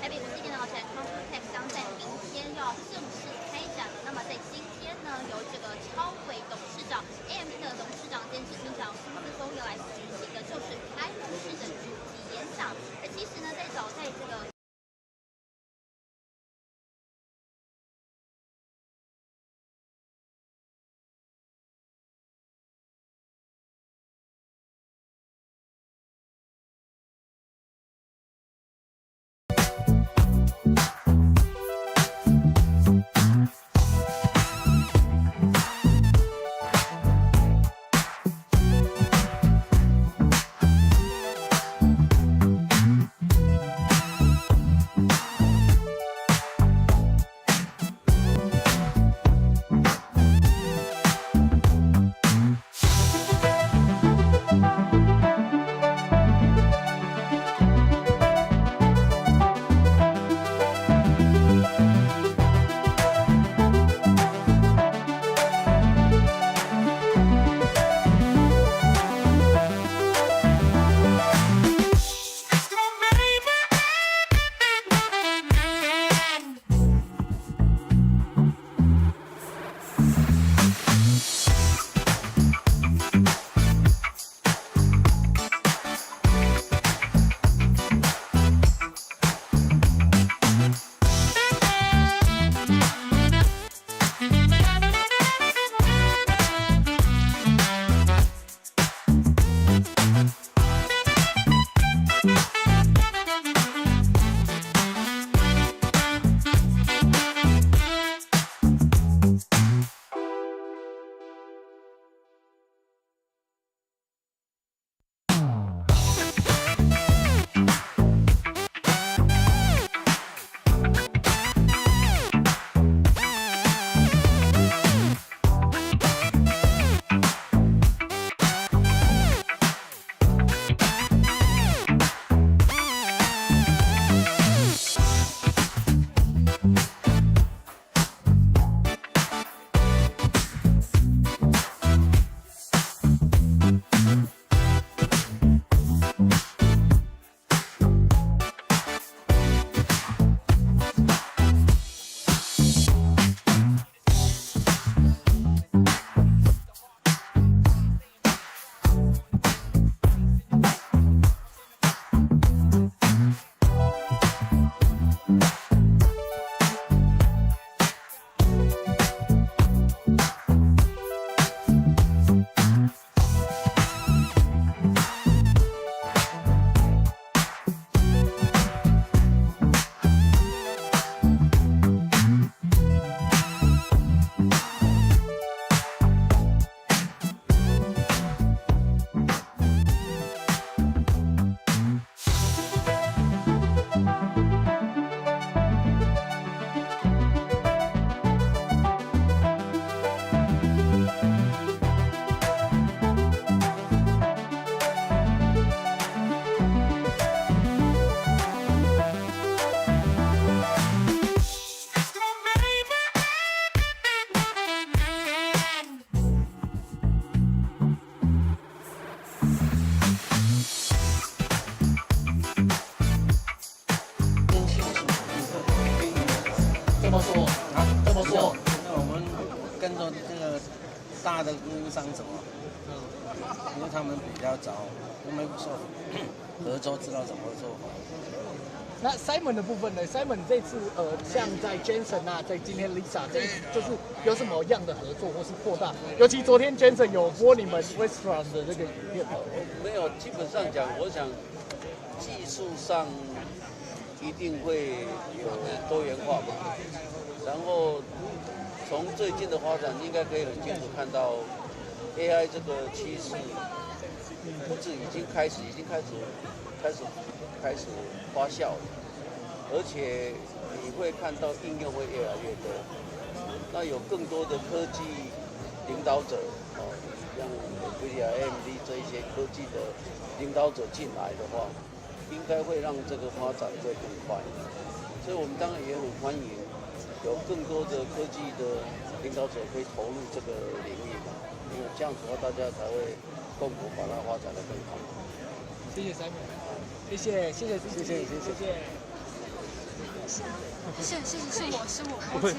台北市电脑展 Computex 将在明天要正式开展了。那么在今天呢，由这个超微董事长、AMD 的董事长兼执行长苏姿丰要来举行的就是开幕式的主题演讲。而其实呢，早在这个大的供应商走啊，因为他们比较早，我们合作知道怎么做法。那 Simon 的部分呢 ？Simon 这次像在 Jensen 啊，在今天 Lisa 这就是有什么样的合作或是扩大？尤其昨天 Jensen 有播你们 Restaurant 的这个影片。没有，基本上讲，我想技术上一定会有多元化嘛。然后从最近的发展，应该可以很清楚看到 AI 这个趋势，不是已经开始发酵了，而且你会看到应用会越来越多。那有更多的科技领导者，像 NVIDIA、AMD 这一些科技的领导者进来的话，应该会让这个发展会更快。所以我们当然也很欢迎有更多的科技的领导者可以投入这个领域嘛，因为这样子的话，大家才会共同把它发展得更好。谢谢 Simon， 谢谢。是啊，是我，抱歉。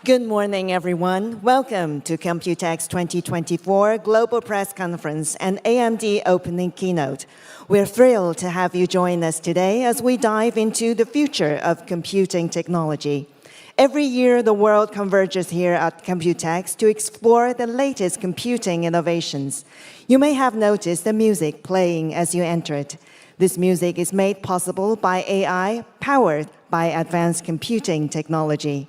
Good morning, everyone. Welcome to Computex 2024 Global Press Conference and AMD Opening Keynote. We're thrilled to have you join us today as we dive into the future of computing technology. Every year, the world converges here at Computex to explore the latest computing innovations. You may have noticed the music playing as you entered. This music is made possible by AI, powered by advanced computing technology.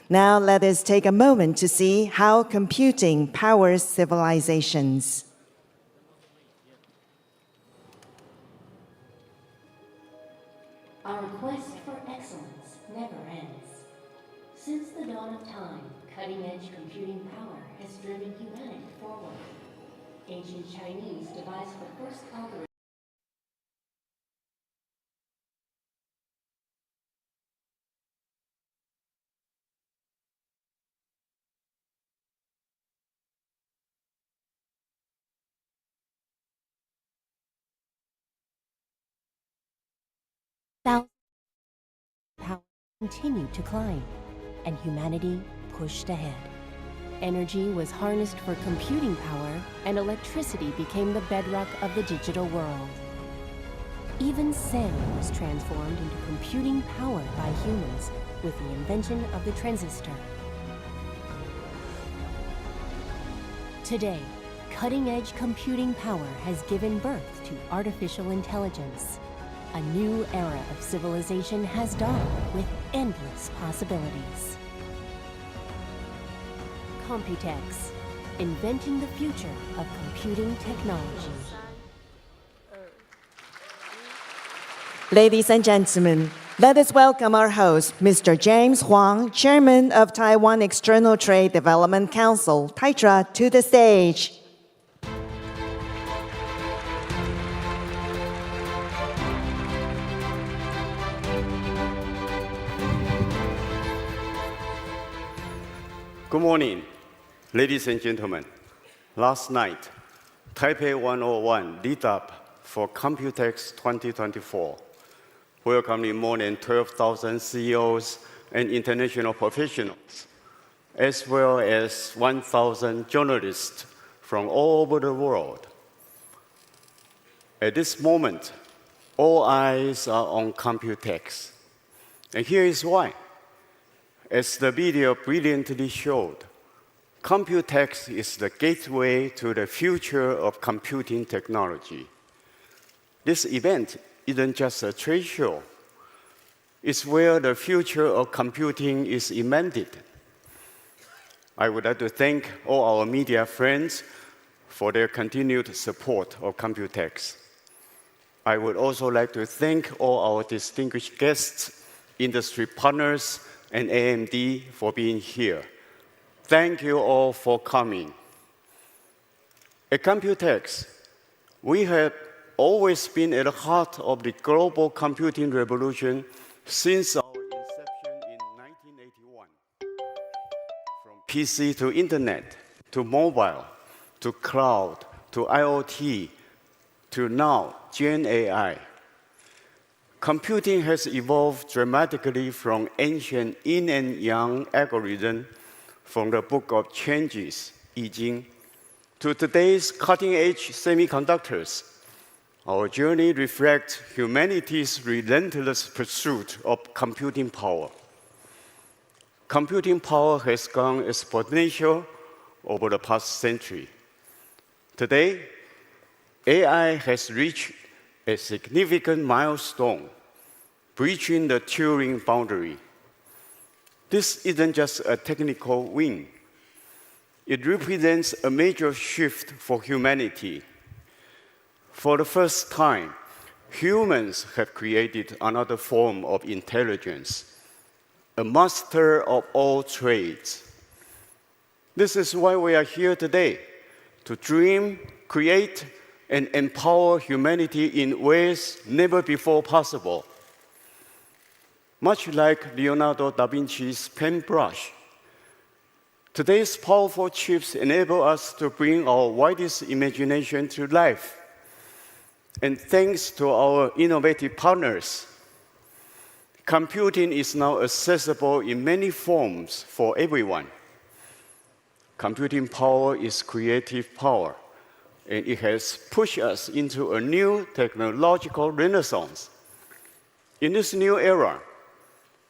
Now let us take a moment to see how computing powers civilizations. Our quest for excellence never ends. Since the dawn of time, cutting-edge computing power has driven humanity forward. Ancient Chinese devised the first algorithm. Power continued to climb, and humanity pushed ahead. Energy was harnessed for computing power, and electricity became the bedrock of the digital world. Even sand was transformed into computing power by humans with the invention of the transistor. Today, cutting-edge computing power has given birth to artificial intelligence. A new era of civilization has dawned with endless possibilities. Computex, inventing the future of computing technology. Ladies and gentlemen, let us welcome our host, Mr. James Huang, Chairman of Taiwan External Trade Development Council, TAITRA, to the stage. Good morning, ladies and gentlemen. Last night, Taipei 101 lit up for Computex 2024, welcoming more than 12,000 CEOs and international professionals, as well as 1,000 journalists from all over the world. At this moment, all eyes are on Computex, and here is why. As the video brilliantly showed, Computex is the gateway to the future of computing technology. This event isn't just a trade show. It's where the future of computing is invented. I would like to thank all our media friends for their continued support of Computex. I would also like to thank all our distinguished guests, industry partners, and AMD for being here. Thank you all for coming. At Computex, we have always been at the heart of the global computing revolution since our inception in 1981. From PC to internet, to mobile, to cloud, to IoT, to now Gen AI. Computing has evolved dramatically from ancient yin and yang algorithm from the Book of Changes, I Ching, to today's cutting-edge semiconductors. Our journey reflects humanity's relentless pursuit of computing power. Computing power has gone exponential over the past century. Today, AI has reached a significant milestone, breaching the Turing boundary. This isn't just a technical win. It represents a major shift for humanity. For the first time, humans have created another form of intelligence, a master of all trades. This is why we are here today, to dream, create, and empower humanity in ways never before possible. Much like Leonardo da Vinci's paintbrush, today's powerful chips enable us to bring our widest imagination to life. And thanks to our innovative partners, Computing is now accessible in many forms for everyone. Computing power is creative power, and it has pushed us into a new technological renaissance. In this new era,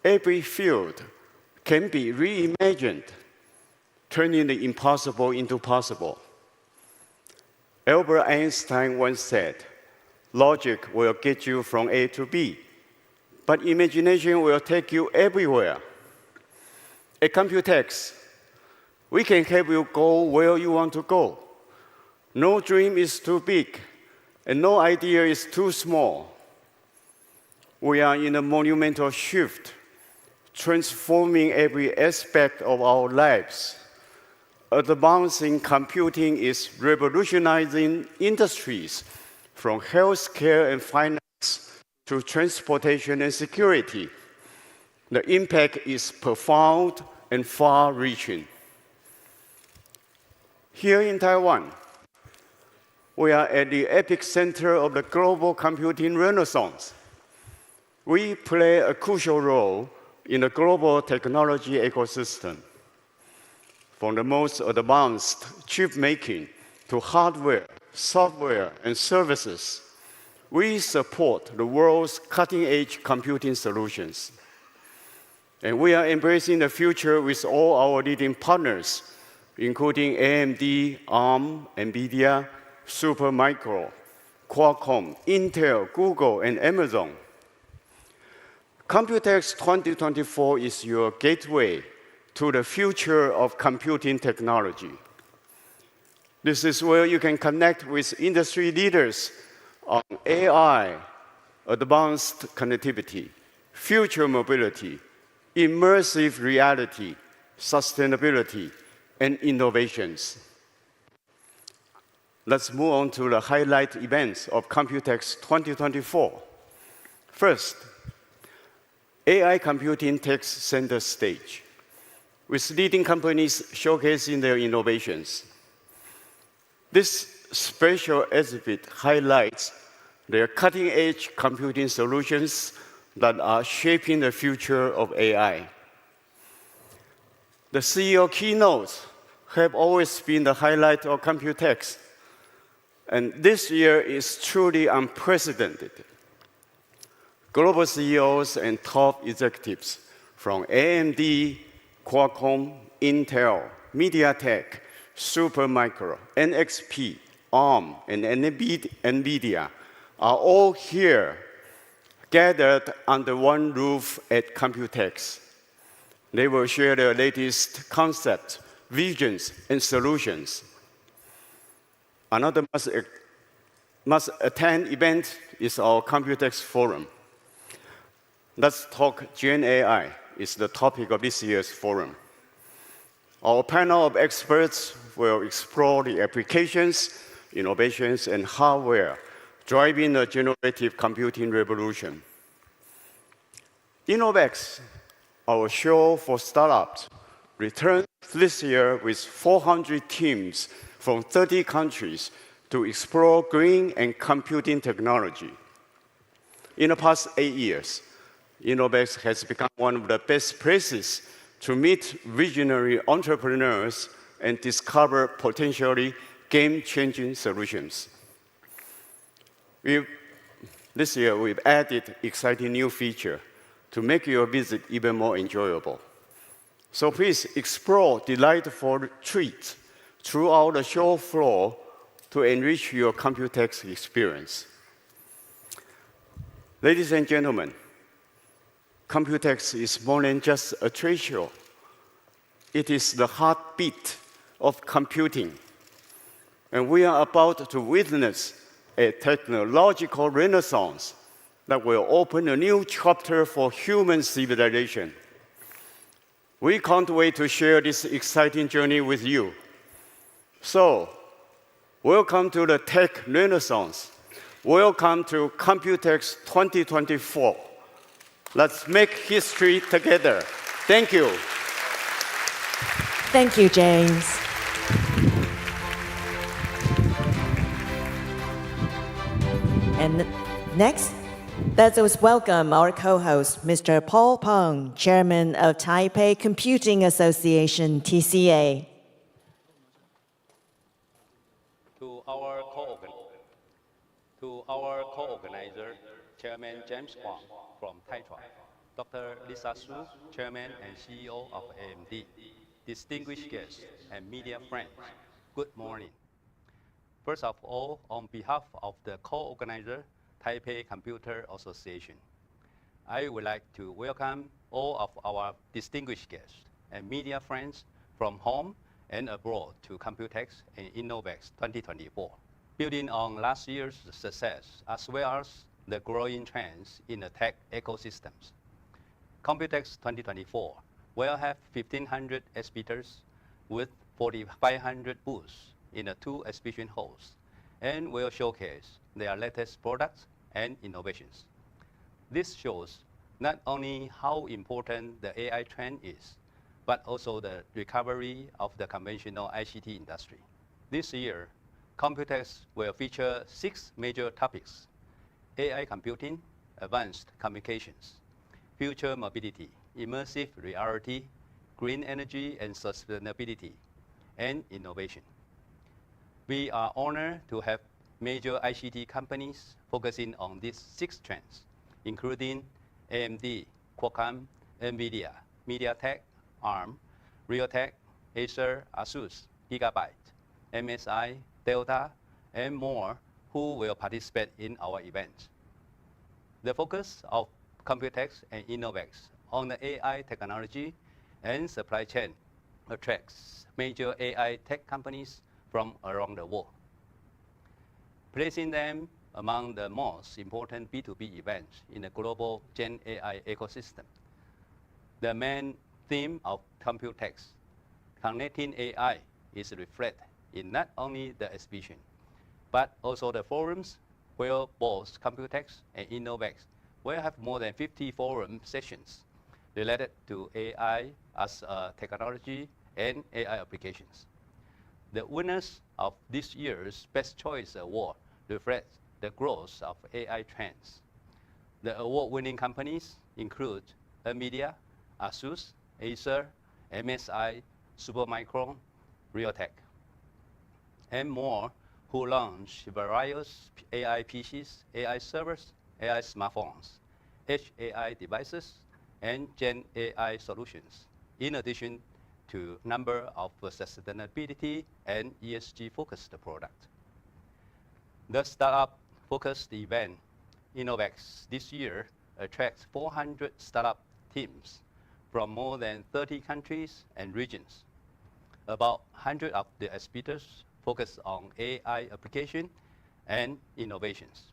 every field can be reimagined, turning the impossible into possible. Albert Einstein once said, "Logic will get you from A to B, but imagination will take you everywhere." At Computex, we can help you go where you want to go. No dream is too big, and no idea is too small. We are in a monumental shift, transforming every aspect of our lives. Advancing computing is revolutionizing industries, from healthcare and finance to transportation and security. The impact is profound and far-reaching. Here in Taiwan, we are at the epicenter of the global computing renaissance. We play a crucial role in the global technology ecosystem. From the most advanced chip making to hardware, software, and services, we support the world's cutting-edge computing solutions. And we are embracing the future with all our leading partners, including AMD, ARM, NVIDIA, Supermicro, Qualcomm, Intel, Google, and Amazon. Computex 2024 is your gateway to the future of computing technology. This is where you can connect with industry leaders on AI, advanced connectivity, future mobility, immersive reality, sustainability, and innovations. Let's move on to the highlight events of Computex 2024. First, AI computing takes center stage, with leading companies showcasing their innovations. This special exhibit highlights their cutting-edge computing solutions that are shaping the future of AI. The CEO keynotes have always been the highlight of Computex, and this year is truly unprecedented. Global CEOs and top executives from AMD, Qualcomm, Intel, MediaTek, Supermicro, NXP, ARM, and NVIDIA are all here, gathered under one roof at Computex. They will share their latest concepts, visions, and solutions. Another must-attend event is our Computex Forum. Let's Talk Gen AI is the topic of this year's forum. Our panel of experts will explore the applications, innovations, and hardware driving the generative computing revolution. Innovex, our show for startups, returns this year with 400 teams from 30 countries to explore green and computing technology. In the past 8 years, Innovex has become one of the best places to meet visionary entrepreneurs and discover potentially game-changing solutions. This year, we've added exciting new features to make your visit even more enjoyable. So please explore delightful treats throughout the show floor to enrich your Computex experience. Ladies and gentlemen, Computex is more than just a trade show. It is the heartbeat of computing. And we are about to witness a technological renaissance that will open a new chapter for human civilization. We can't wait to share this exciting journey with you. So, welcome to the tech renaissance. Welcome to Computex 2024. Let's make history together. Thank you. Thank you, James. And next, Let us welcome our co-host, Mr. Paul Peng, Chairman of Taipei Computing Association, TCA. To our co-organizer, Chairman James Huang from Taiwan, Dr. Lisa Su, Chairman and CEO of AMD, distinguished guests and media friends, good morning. First of all, on behalf of the co-organizer, Taipei Computer Association, I would like to welcome all of our distinguished guests and media friends from home and abroad to Computex and Innovex 2024. Building on last year's success, as well as the growing trends in the tech ecosystems, Computex 2024 will have 1,500 exhibitors with 4,500 booths in the 2 exhibition halls, and will showcase their latest products and innovations. This shows not only how important the AI trend is, but also the recovery of the conventional ICT industry. This year, Computex will feature 6 major topics: AI computing, advanced communications, future mobility, immersive reality, green energy and sustainability, and innovation. We are honored to have major ICT companies focusing on these 6 trends, including AMD, Qualcomm, NVIDIA, MediaTek, ARM, Realtek, Acer, Asus, Gigabyte, MSI, Delta, and more, who will participate in our event. The focus of Computex and Innovex on the AI technology and supply chain attracts major AI tech companies from around the world, placing them among the most important B2B events in the global Gen AI ecosystem. The main theme of Computex, connecting AI, is reflected in not only the exhibition, but also the forums where both Computex and Innovex will have more than 50 forum sessions related to AI as a technology and AI applications. The winners of this year's Best Choice Award reflect the growth of AI trends. The award-winning companies include NVIDIA, Asus, Acer, MSI, Supermicro, Realtek, and more, who launch various AI PCs, AI servers, AI smartphones, Edge AI devices, and Gen AI solutions, in addition to a number of sustainability and ESG-focused products. The startup-focused event, Innovex, this year attracts 400 startup teams from more than 30 countries and regions. About 100 of the exhibitors focus on AI application and innovations.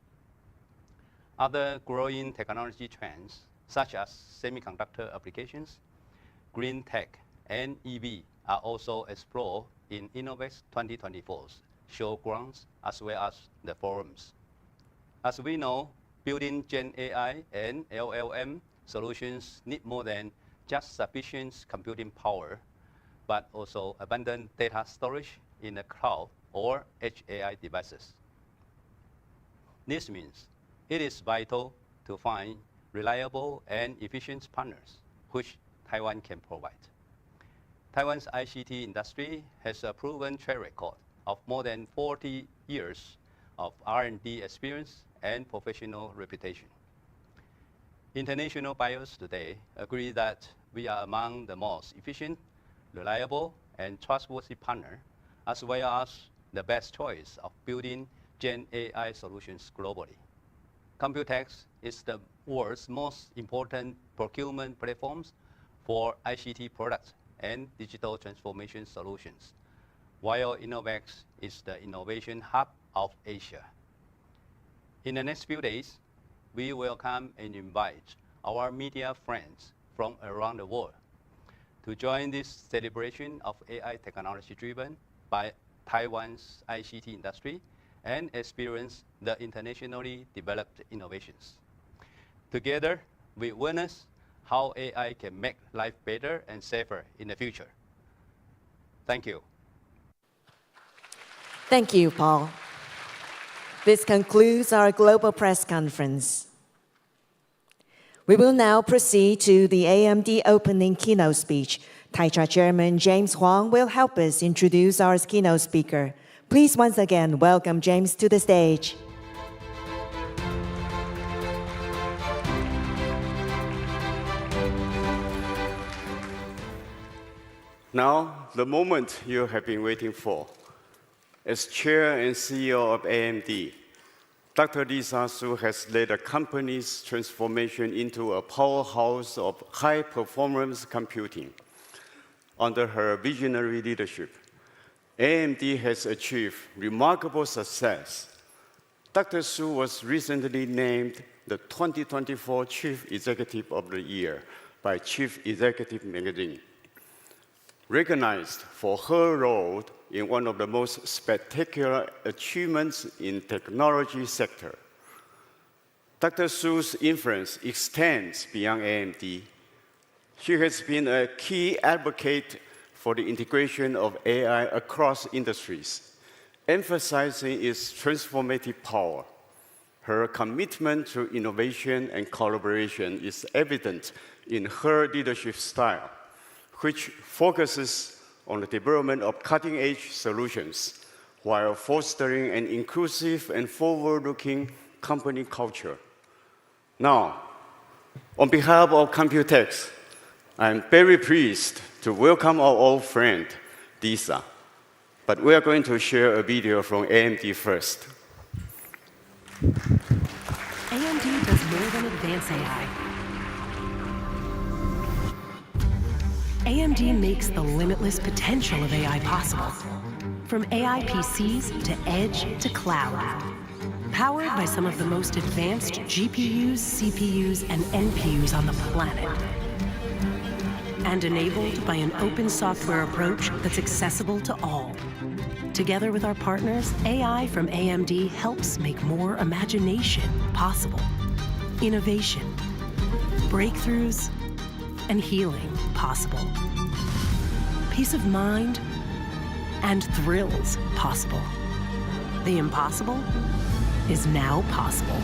Other growing technology trends, such as semiconductor applications, green tech, and EV, are also explored in Innovex 2024's showgrounds as well as the forums. As we know, building Gen AI and LLM solutions need more than just sufficient computing power, but also abundant data storage in the cloud or Edge AI devices. This means it is vital to find reliable and efficient partners, which Taiwan can provide. Taiwan's ICT industry has a proven track record of more than 40 years of R&D experience and professional reputation. International buyers today agree that we are among the most efficient, reliable, and trustworthy partner, as well as the best choice of building Gen AI solutions globally. Computex is the world's most important procurement platforms for ICT products and digital transformation solutions, while Innovex is the innovation hub of Asia. In the next few days, we welcome and invite our media friends from around the world to join this celebration of AI technology driven by Taiwan's ICT industry and experience the internationally developed innovations. Together, we witness how AI can make life better and safer in the future. Thank you. Thank you, Paul. This concludes our global press conference. We will now proceed to the AMD opening keynote speech. Taicha Chairman James Huang will help us introduce our keynote speaker. Please once again welcome James to the stage. Now, the moment you have been waiting for. As Chair and CEO of AMD, Dr. Lisa Su has led the company's transformation into a powerhouse of high-performance computing. Under her visionary leadership, AMD has achieved remarkable success. Dr. Su was recently named the 2024 Chief Executive of the Year by Chief Executive Magazine. Recognized for her role in one of the most spectacular achievements in technology sector. Dr. Su's influence extends beyond AMD. She has been a key advocate for the integration of AI across industries, emphasizing its transformative power. Her commitment to innovation and collaboration is evident in her leadership style, which focuses on the development of cutting-edge solutions while fostering an inclusive and forward-looking company culture. Now, on behalf of Computex, I'm very pleased to welcome our old friend, Lisa. But we are going to share a video from AMD first. AMD does more than advance AI. AMD makes the limitless potential of AI possible. From AI PCs to edge to cloud. Powered by some of the most advanced GPUs, CPUs, and NPUs on the planet. And enabled by an open software approach that's accessible to all. Together with our partners, AI from AMD helps make more imagination possible. Innovation, breakthroughs, and healing possible. Peace of mind and thrills possible. The impossible is now possible.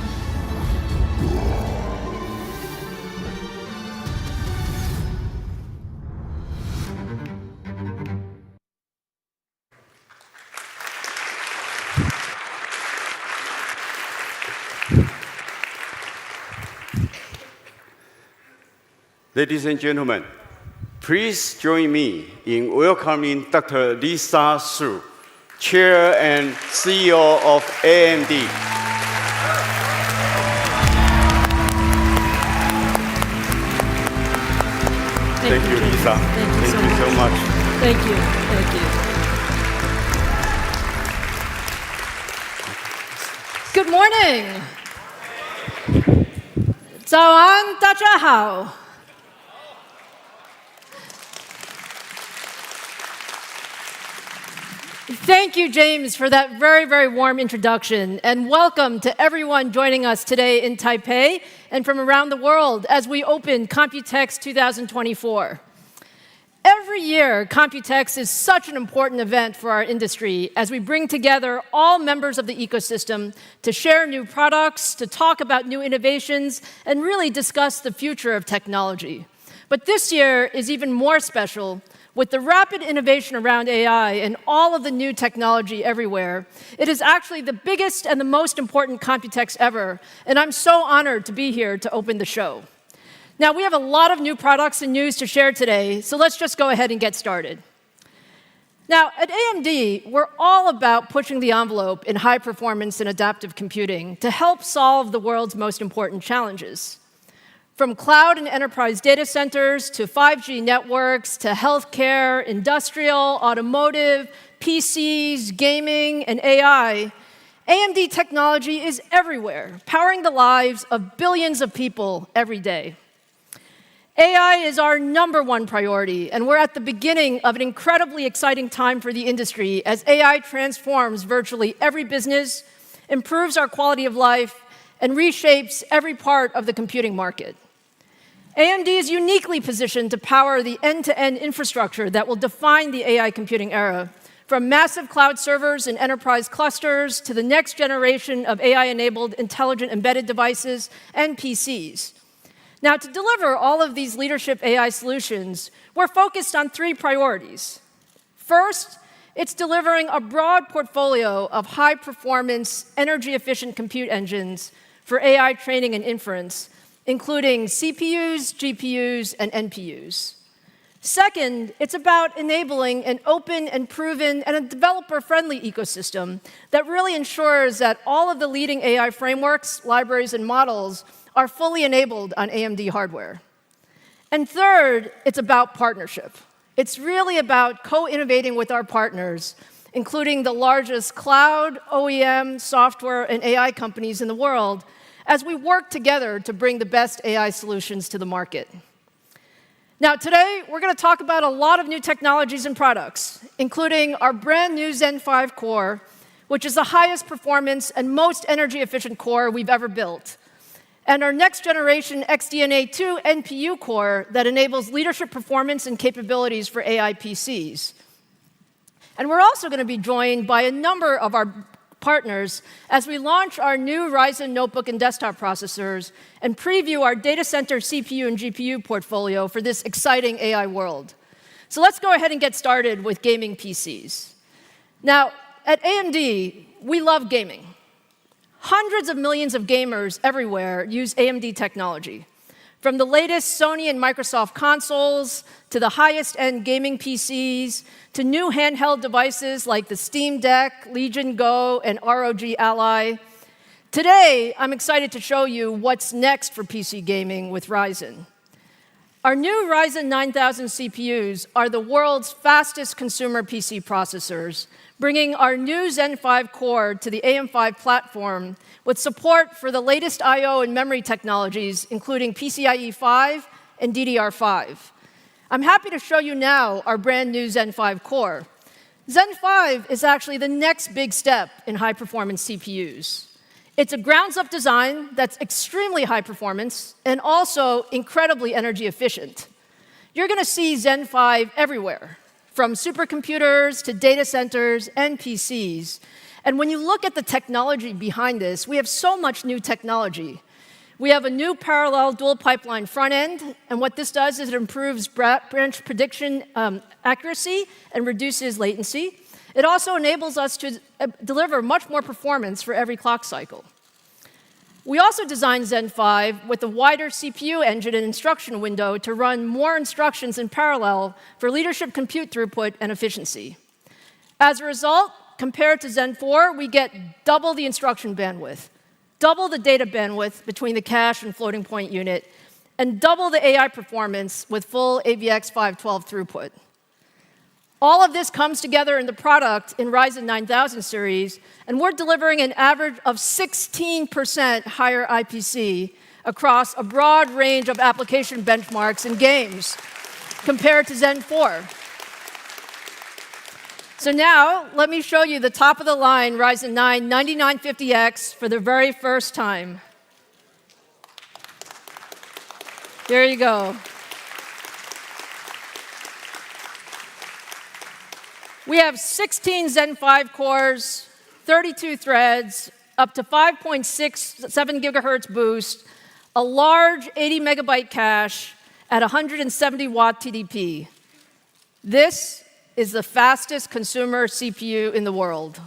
Ladies and gentlemen, please join me in welcoming Dr. Lisa Su, Chair and CEO of AMD. Thank you, Lisa. Thank you so much. Thank you. Thank you. Good morning. 早安，大家好。Thank you, James, for that very, very warm introduction, and welcome to everyone joining us today in Taipei and from around the world as we open Computex 2024. Every year, Computex is such an important event for our industry as we bring together all members of the ecosystem to share new products, to talk about new innovations, and really discuss the future of technology. But this year is even more special. With the rapid innovation around AI and all of the new technology everywhere, it is actually the biggest and the most important Computex ever, and I'm so honored to be here to open the show. Now, we have a lot of new products and news to share today, so let's just go ahead and get started. Now, at AMD, we're all about pushing the envelope in high performance and adaptive computing to help solve the world's most important challenges. From cloud and enterprise data centers to 5G networks to healthcare, industrial, automotive, PCs, gaming, and AI, AMD technology is everywhere, powering the lives of billions of people every day. AI is our #1 priority, and we're at the beginning of an incredibly exciting time for the industry as AI transforms virtually every business, improves our quality of life, and reshapes every part of the computing market. AMD is uniquely positioned to power the end-to-end infrastructure that will define the AI computing era, from massive cloud servers and enterprise clusters to the next generation of AI-enabled intelligent embedded devices and PCs. Now, to deliver all of these leadership AI solutions, we're focused on 3 priorities. First, it's delivering a broad portfolio of high-performance, energy-efficient compute engines for AI training and inference, including CPUs, GPUs, and NPUs. Second, it's about enabling an open and proven and a developer-friendly ecosystem that really ensures that all of the leading AI frameworks, libraries, and models are fully enabled on AMD hardware. And third, it's about partnership. It's really about co-innovating with our partners, including the largest cloud, OEM, software, and AI companies in the world, as we work together to bring the best AI solutions to the market. Now, today, we're going to talk about a lot of new technologies and products, including our brand new Zen 5 core, which is the highest performance and most energy-efficient core we've ever built, and our next-generation XDNA 2 NPU core that enables leadership performance and capabilities for AI PCs. And we're also going to be joined by a number of our partners as we launch our new Ryzen notebook and desktop processors and preview our data center CPU and GPU portfolio for this exciting AI world. So let's go ahead and get started with gaming PCs. Now, at AMD, we love gaming. Hundreds of millions of gamers everywhere use AMD technology. From the latest Sony and Microsoft consoles, to the highest-end gaming PCs, to new handheld devices like the Steam Deck, Legion Go, and ROG Ally. Today, I'm excited to show you what's next for PC gaming with Ryzen. Our new Ryzen 9000 CPUs are the world's fastest consumer PC processors, bringing our new Zen 5 core to the AM5 platform with support for the latest I/O and memory technologies, including PCIe 5 and DDR5. I'm happy to show you now our brand new Zen 5 core. Zen 5 is actually the next big step in high-performance CPUs. It's a grounds-up design that's extremely high performance and also incredibly energy efficient. You're going to see Zen 5 everywhere, from supercomputers to data centers and PCs. And when you look at the technology behind this, we have so much new technology. We have a new parallel dual pipeline front end, and what this does is it improves branch prediction accuracy and reduces latency. It also enables us to deliver much more performance for every clock cycle. We also designed Zen 5 with a wider CPU engine and instruction window to run more instructions in parallel for leadership compute throughput and efficiency. As a result, compared to Zen 4, we get double the instruction bandwidth, double the data bandwidth between the cache and floating point unit, and double the AI performance with full AVX 512 throughput. All of this comes together in the product in Ryzen 9000 series, and we're delivering an average of 16% higher IPC across a broad range of application benchmarks and games compared to Zen 4. So now, let me show you the top-of-the-line Ryzen 9 9950X for the very first time. There you go. We have 16 Zen 5 cores, 32 threads, up to 5.67 gigahertz boost, a large 80 megabyte cache at 170 watt TDP. This is the fastest consumer CPU in the world.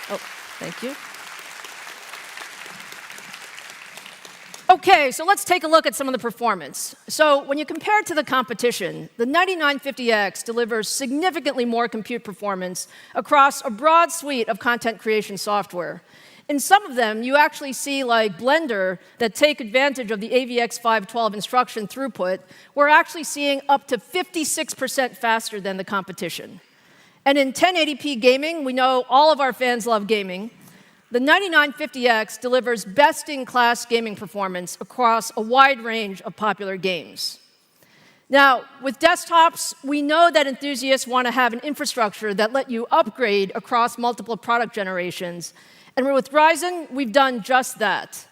Oh, thank you. Okay, so let's take a look at some of the performance. So when you compare it to the competition, the 9950X delivers significantly more compute performance across a broad suite of content creation software. In some of them, you actually see, like Blender, that take advantage of the AVX 512 instruction throughput. We're actually seeing up to 56% faster than the competition. And in 1080p gaming, we know all of our fans love gaming. The 9950X delivers best-in-class gaming performance across a wide range of popular games. Now, with desktops, we know that enthusiasts want to have an infrastructure that let you upgrade across multiple product generations. And with Ryzen, we've done just that.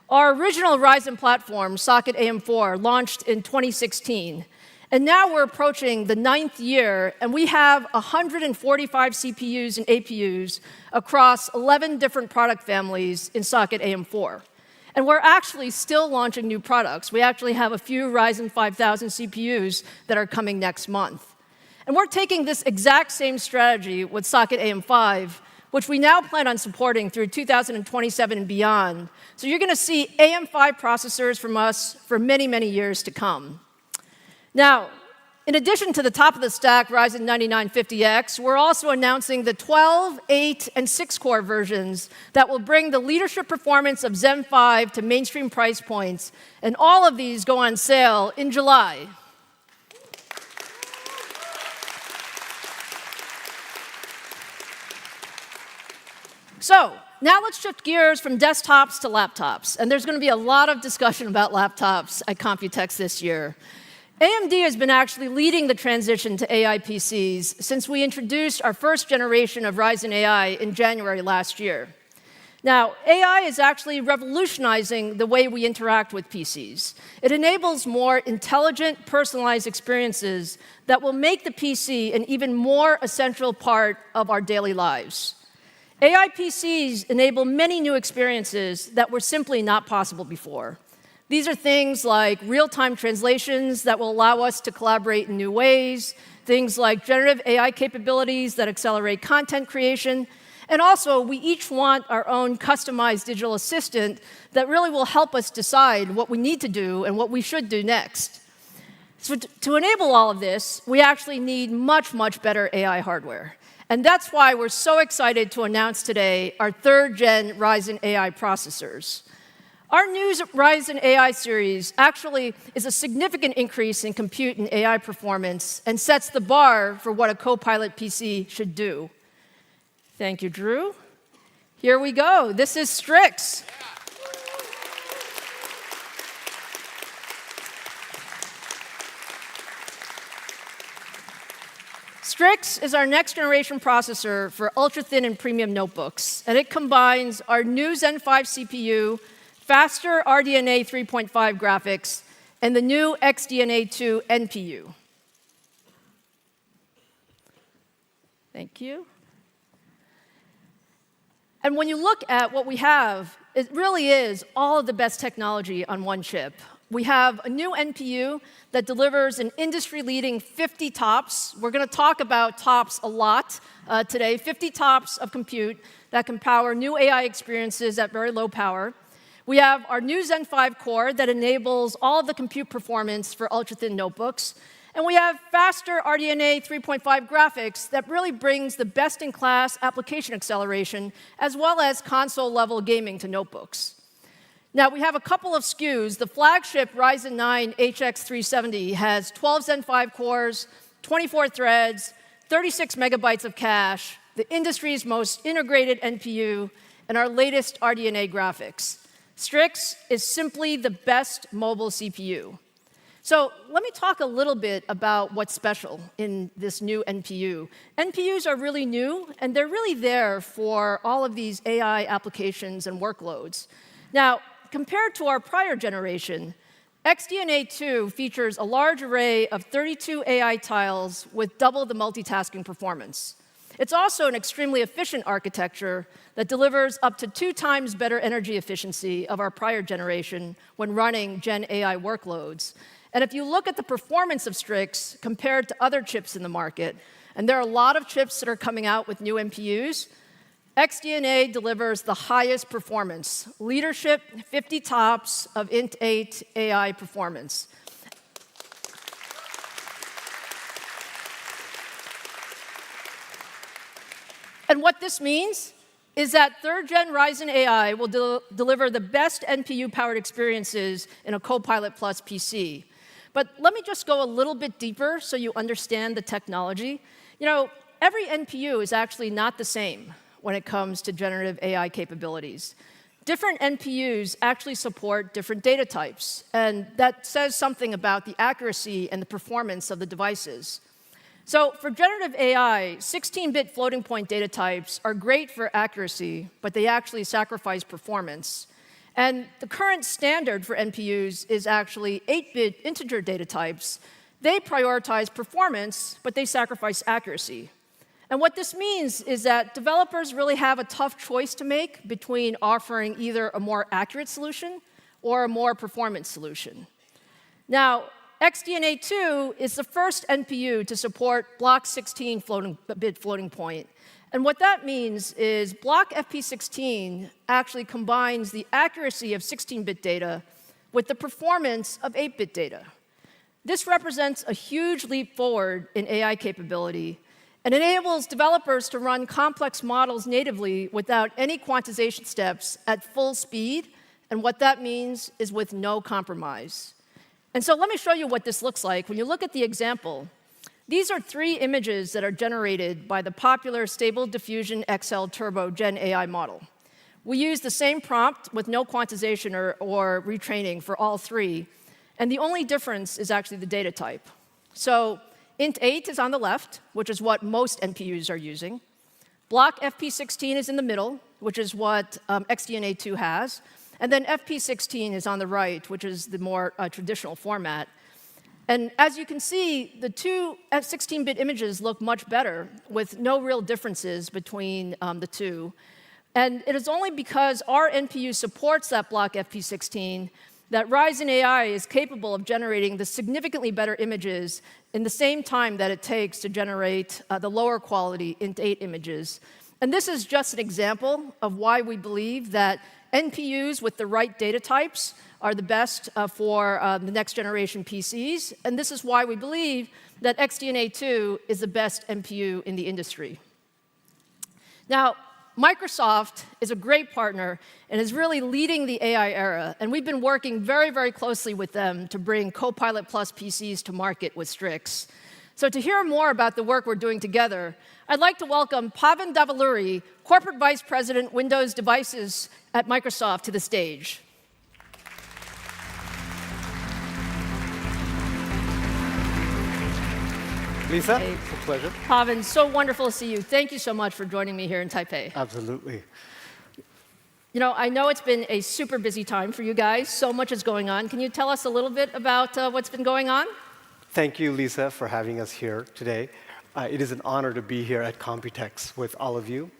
Our original Ryzen platform, Socket AM4, launched in 2016. And now we're approaching the 9th year, and we have 145 CPUs and APUs across 11 different product families in socket AM4. And we're actually still launching new products. We actually have a few Ryzen 5000 CPUs that are coming next month. And we're taking this exact same strategy with socket AM5, which we now plan on supporting through 2027 and beyond. So you're going to see AM5 processors from us for many, many years to come. Now, in addition to the top-of-the-stack Ryzen 9950X, we're also announcing the 12, 8, and 6-core versions that will bring the leadership performance of Zen 5 to mainstream price points, and all of these go on sale in July. So, now let's shift gears from desktops to laptops, and there's going to be a lot of discussion about laptops at Computex this year. AMD has been actually leading the transition to AI PCs since we introduced our first generation of Ryzen AI in January last year. Now, AI is actually revolutionizing the way we interact with PCs. It enables more intelligent, personalized experiences that will make the PC an even more essential part of our daily lives. AI PCs enable many new experiences that were simply not possible before. These are things like real-time translations that will allow us to collaborate in new ways, things like generative AI capabilities that accelerate content creation, and also we each want our own customized digital assistant that really will help us decide what we need to do and what we should do next. So to enable all of this, we actually need much, much better AI hardware. And that's why we're so excited to announce today our 3rd-gen Ryzen AI processors. Our new Ryzen AI series actually is a significant increase in compute and AI performance and sets the bar for what a Copilot PC should do. Thank you, Drew. Here we go. This is Strix. Strix is our next-generation processor for ultra-thin and premium notebooks, and it combines our new Zen 5 CPU, faster RDNA 3.5 graphics, and the new XDNA 2 NPU. Thank you. And when you look at what we have, it really is all of the best technology on one chip. We have a new NPU that delivers an industry-leading 50 TOPS. We're going to talk about TOPS a lot today, 50 TOPS of compute that can power new AI experiences at very low power. We have our new Zen 5 core that enables all of the compute performance for ultra-thin notebooks. And we have faster RDNA 3.5 graphics that really brings the best-in-class application acceleration as well as console-level gaming to notebooks. Now, we have a couple of SKUs. The flagship Ryzen 9 HX370 has 12 Zen 5 cores, 24 threads, 36 megabytes of cache, the industry's most integrated NPU, and our latest RDNA graphics. Strix is simply the best mobile CPU. So let me talk a little bit about what's special in this new NPU. NPUs are really new, and they're really there for all of these AI applications and workloads. Now, compared to our prior generation, XDNA 2 features a large array of 32 AI tiles with double the multitasking performance. It's also an extremely efficient architecture that delivers up to 2 times better energy efficiency of our prior generation when running Gen AI workloads. And if you look at the performance of Strix compared to other chips in the market, and there are a lot of chips that are coming out with new NPUs, XDNA delivers the highest performance, leadership 50 TOPS of Int 8 AI performance. And what this means is that 3rd-gen Ryzen AI will deliver the best NPU-powered experiences in a Copilot Plus PC. But let me just go a little bit deeper so you understand the technology. You know, every NPU is actually not the same when it comes to generative AI capabilities. Different NPUs actually support different data types, and that says something about the accuracy and the performance of the devices. So for generative AI, 16-bit floating point data types are great for accuracy, but they actually sacrifice performance. And the current standard for NPUs is actually 8-bit integer data types, They prioritize performance, but they sacrifice accuracy. And what this means is that developers really have a tough choice to make between offering either a more accurate solution or a more performant solution. Now, XDNA2 is the first NPU to support block 16 bit floating point. And what that means is block FP16 actually combines the accuracy of 16-bit data with the performance of 8-bit data. This represents a huge leap forward in AI capability and enables developers to run complex models natively without any quantization steps at full speed. And what that means is with no compromise. And so let me show you what this looks like. When you look at the example, these are 3 images that are generated by the popular Stable Diffusion XL Turbo Gen AI model. We use the same prompt with no quantization or retraining for all 3. And the only difference is actually the data type. So int 8 is on the left, which is what most NPUs are using. Block FP16 is in the middle, which is what XDNA2 has. And then FP16 is on the right, which is the more traditional format. And as you can see, the 2 16-bit images look much better with no real differences between the 2. And it is only because our NPU supports that block FP16 that Ryzen AI is capable of generating the significantly better images in the same time that it takes to generate the lower quality int 8 images. And this is just an example of why we believe that NPUs with the right data types are the best for the next generation PCs. And this is why we believe that XDNA2 is the best NPU in the industry. Now, Microsoft is a great partner and is really leading the AI era. And we've been working very, very closely with them to bring Copilot Plus PCs to market with Strix. So to hear more about the work we're doing together, I'd like to welcome Pavan Davaluri, Corporate Vice President, Windows Devices at Microsoft, to the stage. Lisa, Hey. it's a pleasure. Pavan, so wonderful to see you. Thank you so much for joining me here in Taipei. Absolutely. You know, I know it's been a super busy time for you guys. So much is going on. Can you tell us a little bit about what's been going on? Thank you, Lisa, for having us here today. It is an honor to be here at Computex with all of you.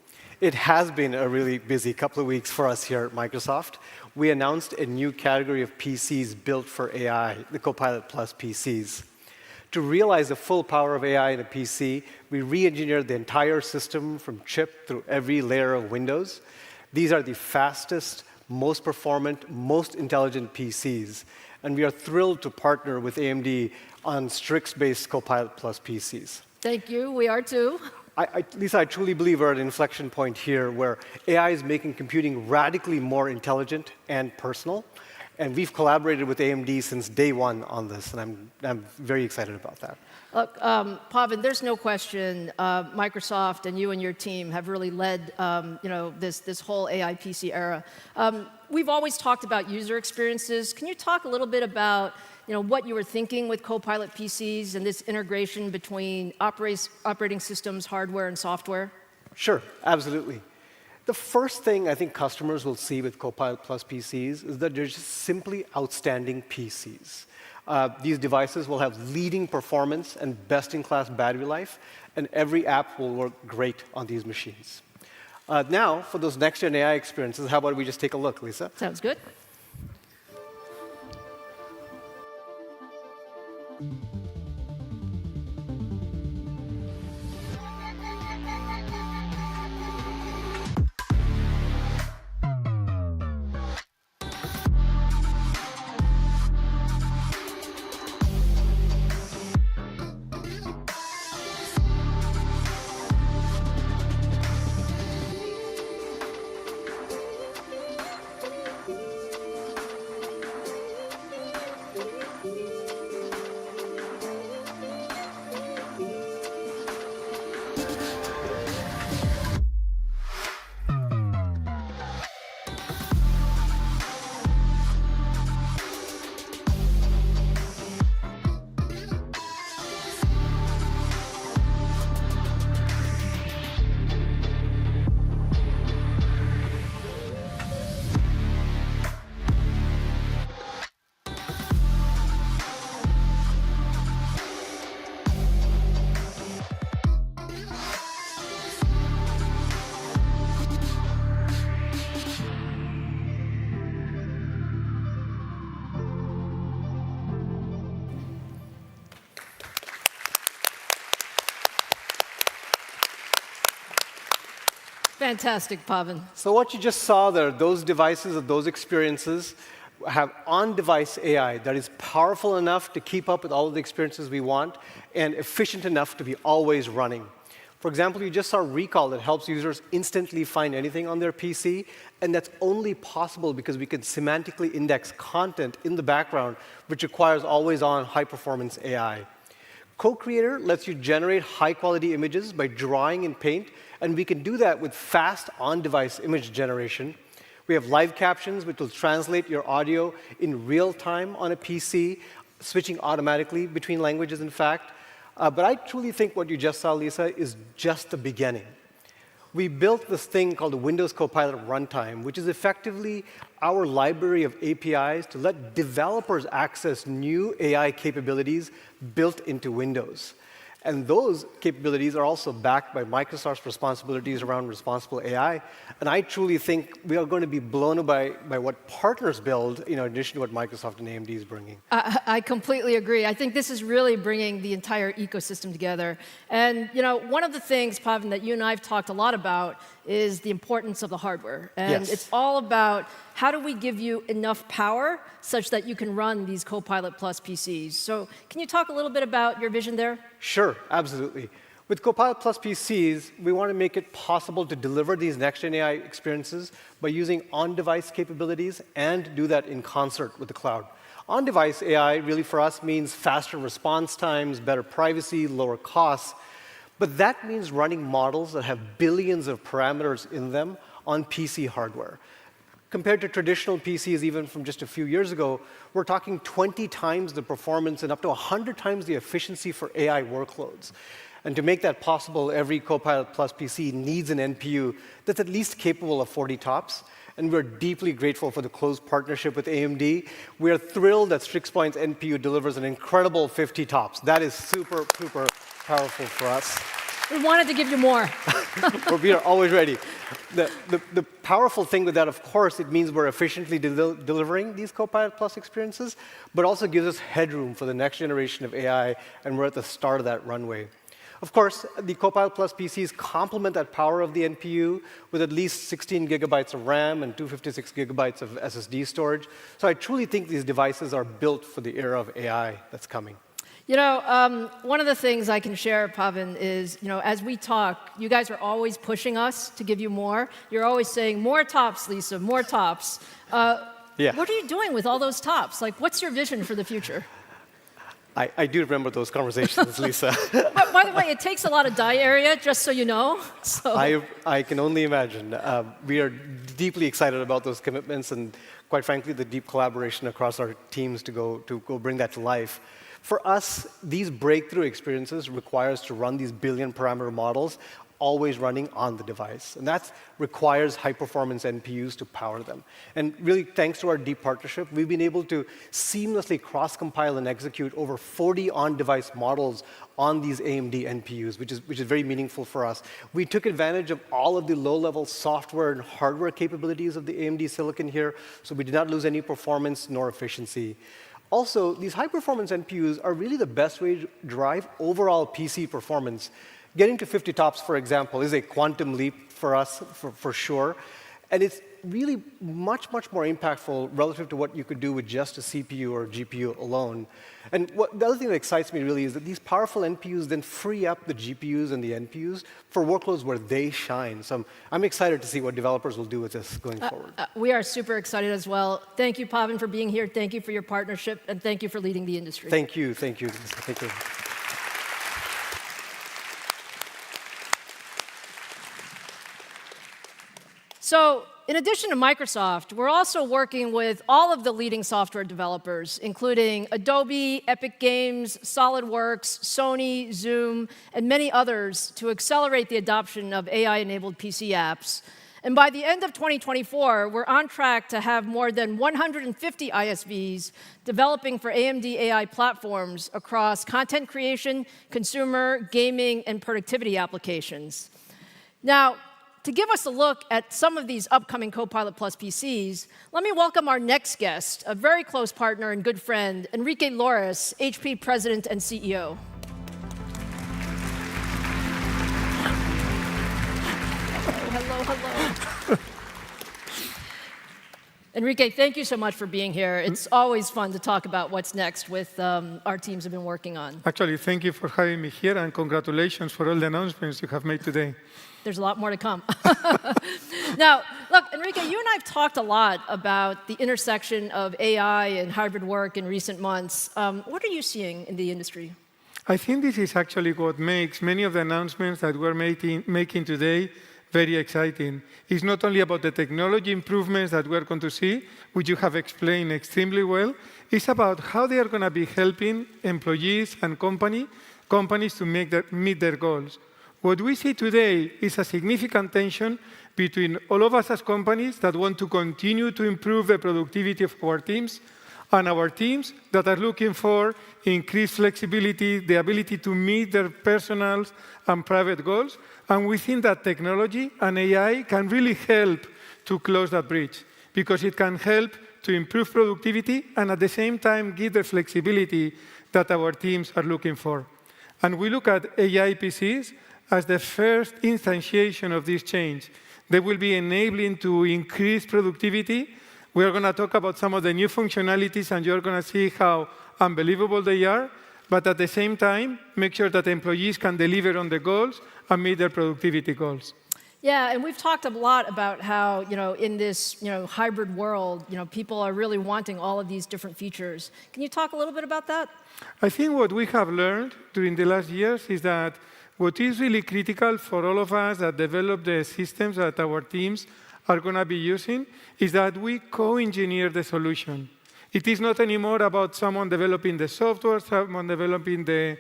It has been a really busy couple of weeks for us here at Microsoft. We announced a new category of PCs built for AI, the Copilot Plus PCs. To realize the full power of AI in a PC, we re-engineered the entire system from chip through every layer of Windows. These are the fastest, most performant, most intelligent PCs. And we are thrilled to partner with AMD on Strix-based Copilot Plus PCs. Thank you. We are too. Lisa, I truly believe we're at an inflection point here where AI is making computing radically more intelligent and personal. And we've collaborated with AMD since day one on this, and I'm very excited about that. Look, Pavan, there's no question Microsoft and you and your team have really led this whole AI PC era. We've always talked about user experiences. Can you talk a little bit about what you were thinking with Copilot PCs and this integration between operating systems, hardware, and software? Sure, absolutely. The first thing I think customers will see with Copilot Plus PCs is that they're just simply outstanding PCs. These devices will have leading performance and best-in-class battery life, and every app will work great on these machines. Now, for those next-gen AI experiences, how about we just take a look, Lisa? Sounds good. Fantastic, Pavan. So what you just saw there, those devices or those experiences have on-device AI that is powerful enough to keep up with all of the experiences we want and efficient enough to be always running. For example, you just saw Recall that helps users instantly find anything on their PC, and that's only possible because we can semantically index content in the background, which requires always-on high-performance AI. Co-Creator lets you generate high-quality images by drawing in Paint, and we can do that with fast on-device image generation. We have live captions, which will translate your audio in real time on a PC, switching automatically between languages, in fact. But I truly think what you just saw, Lisa, is just the beginning. We built this thing called the Windows Copilot Runtime, which is effectively our library of APIs to let developers access new AI capabilities built into Windows. And those capabilities are also backed by Microsoft's responsibilities around responsible AI. And I truly think we are going to be blown away by what partners build, in addition to what Microsoft and AMD is bringing. I completely agree. I think this is really bringing the entire ecosystem together. And one of the things, Pavan, that you and I have talked a lot about is the importance of the hardware. And Yes. It's all about how do we give you enough power such that you can run these Copilot Plus PCs. So can you talk a little bit about your vision there? Sure, absolutely. With Copilot Plus PCs, we want to make it possible to deliver these next-gen AI experiences by using on-device capabilities and do that in concert with the cloud. On-device AI really for us means faster response times, better privacy, lower costs. But that means running models that have billions of parameters in them on PC hardware. Compared to traditional PCs, even from just a few years ago, we're talking 20 times the performance and up to 100 times the efficiency for AI workloads. And to make that possible, every Copilot Plus PC needs an NPU that's at least capable of 40 TOPS. And we're deeply grateful for the close partnership with AMD. We are thrilled that StrixPoint's NPU delivers an incredible 50 TOPS. That is super powerful for us. We wanted to give you more. We are always ready. The powerful thing with that, of course, it means we're efficiently delivering these Copilot Plus experiences, but also gives us headroom for the next generation of AI, and we're at the start of that runway. Of course, the Copilot Plus PCs complement that power of the NPU with at least 16 gigabytes of RAM and 256 gigabytes of SSD storage. So I truly think these devices are built for the era of AI that's coming. One of the things I can share, Pavan, is, as we talk, you guys are always pushing us to give you more. You're always saying, more TOPS, Lisa, more TOPS. Yeah. What are you doing with all those TOPS? Like, what's your vision for the future? I do remember those conversations, Lisa. By the way, it takes a lot of die area, just so you know. So. I can only imagine. We are deeply excited about those commitments and, quite frankly, the deep collaboration across our teams to go bring that to life. For us, these breakthrough experiences require us to run these billion parameter models always running on the device. And that requires high-performance NPUs to power them. And really, thanks to our deep partnership, we've been able to seamlessly cross-compile and execute over 40 on-device models on these AMD NPUs, which is very meaningful for us. We took advantage of all of the low-level software and hardware capabilities of the AMD silicon here, so we did not lose any performance nor efficiency. Also, these high-performance NPUs are really the best way to drive overall PC performance. Getting to 50 TOPS, for example, is a quantum leap for us, for sure. And it's really much more impactful relative to what you could do with just a CPU or GPU alone. And the other thing that excites me really is that these powerful NPUs then free up the GPUs and the NPUs for workloads where they shine. So I'm excited to see what developers will do with this going forward. We are super excited as well. Thank you, Pavan, for being here. Thank you for your partnership, and thank you for leading the industry. Thank you. Thank you. Thank you. So, in addition to Microsoft, we're also working with all of the leading software developers, including Adobe, Epic Games, SolidWorks, Sony, Zoom, and many others to accelerate the adoption of AI-enabled PC apps. And by the end of 2024, we're on track to have more than 150 ISVs developing for AMD AI platforms across content creation, consumer, gaming, and productivity applications. Now, to give us a look at some of these upcoming Copilot Plus PCs, let me welcome our next guest, a very close partner and good friend, Enrique Lores, HP President and CEO. Hello, hello. Enrique, thank you so much for being here. It's always fun to talk about what's next with our teams have been working on. Actually, thank you for having me here, and congratulations for all the announcements you have made today. There's a lot more to come. Now, look, Enrique, you and I have talked a lot about the intersection of AI and hybrid work in recent months. What are you seeing in the industry? I think this is actually what makes many of the announcements that we're making today very exciting. It's not only about the technology improvements that we're going to see, which you have explained extremely well. It's about how they are going to be helping employees and companies to meet their goals. What we see today is a significant tension between all of us as companies that want to continue to improve the productivity of our teams and our teams that are looking for increased flexibility, the ability to meet their personal and private goals. And we think that technology and AI can really help to close that bridge because it can help to improve productivity and at the same time give the flexibility that our teams are looking for. And we look at AI PCs as the first instantiation of this change. They will be enabling to increase productivity. We are going to talk about some of the new functionalities, and you're going to see how unbelievable they are, but at the same time, make sure that employees can deliver on the goals and meet their productivity goals. Yeah, and we've talked a lot about how, in this, hybrid world, people are really wanting all of these different features. Can you talk a little bit about that? I think what we have learned during the last years is that what is really critical for all of us that develop the systems that our teams are going to be using is that we co-engineer the solution. It is not anymore about someone developing the software, someone developing the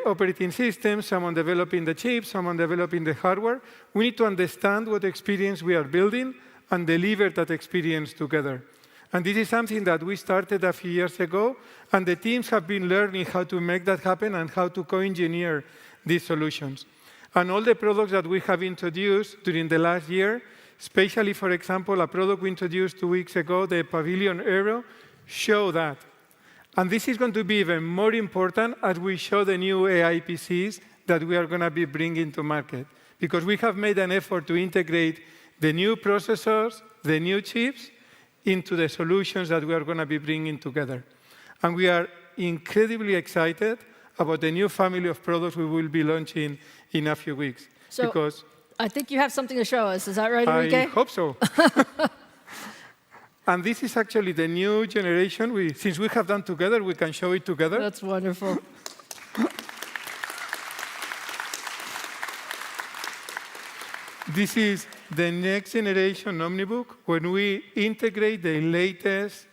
operating system, someone developing the chips, someone developing the hardware. We need to understand what experience we are building and deliver that experience together. And this is something that we started a few years ago, and the teams have been learning how to make that happen and how to co-engineer these solutions. And all the products that we have introduced during the last year, especially, for example, a product we introduced 2 weeks ago, the Pavilion Aero, show that. And this is going to be even more important as we show the new AI PCs that we are going to be bringing to market, because we have made an effort to integrate the new processors, the new chips, into the solutions that we are going to be bringing together. And we are incredibly excited about the new family of products we will be launching in a few weeks. So because I think you have something to show us. Is that right, Enrique? I hope so. And this is actually the new generation. Since we have done together, we can show it together. That's wonderful. This is the next generation Omnibook when we integrate the latest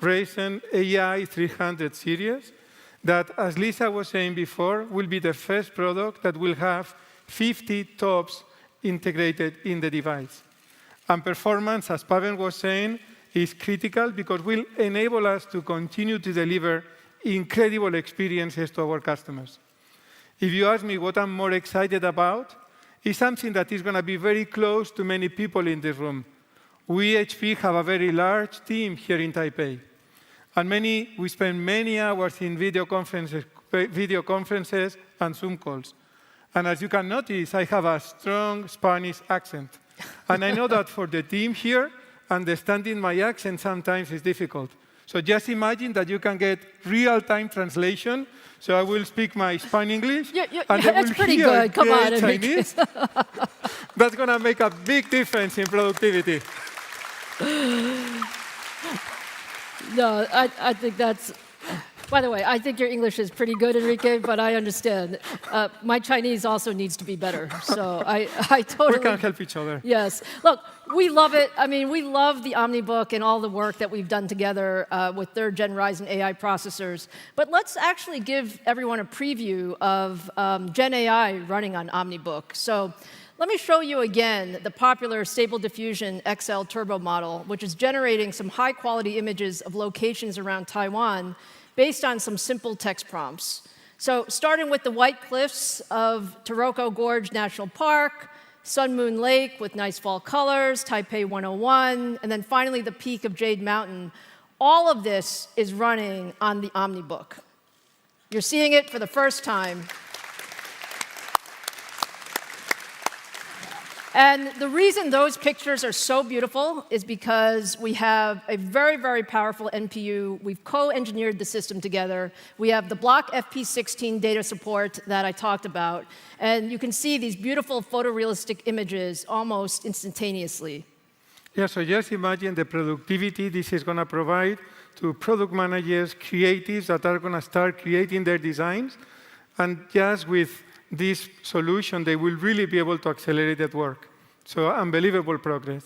Ryzen AI 300 series that, as Lisa was saying before, will be the first product that will have 50 TOPS integrated in the device. And performance, as Pavel was saying, is critical because it will enable us to continue to deliver incredible experiences to our customers. If you ask me what I'm more excited about, it's something that is going to be very close to many people in this room. We, HP, have a very large team here in Taipei. And we spend many hours in video conferences and Zoom calls. And as you can notice, I have a strong Spanish accent. And I know that for the team here, understanding my accent sometimes is difficult. So just imagine that you can get real-time translation. So I will speak my Spanish-English. And that's pretty good. Come on, Chinese. That's going to make a big difference in productivity. No, I think that's... By the way, I think your English is pretty good, Enrique, but I understand. My Chinese also needs to be better, so I totally... We can help each other. Yes. Look, we love it. I mean, we love the Omnibook and all the work that we've done together with third-gen Ryzen AI processors. But let's actually give everyone a preview of Gen AI running on Omnibook. So let me show you again the popular Stable Diffusion XL Turbo model, which is generating some high-quality images of locations around Taiwan based on some simple text prompts. So starting with the white cliffs of Taroko Gorge National Park, Sun Moon Lake with nice fall colors, Taipei 101, and then finally the peak of Jade Mountain. All of this is running on the Omnibook. You're seeing it for the first time. And the reason those pictures are so beautiful is because we have a very, very powerful NPU. We've co-engineered the system together. We have the block FP16 data support that I talked about. And you can see these beautiful photorealistic images almost instantaneously. Yeah, so just imagine the productivity this is going to provide to product managers, creatives that are going to start creating their designs. And just with this solution, they will really be able to accelerate that work. So unbelievable progress.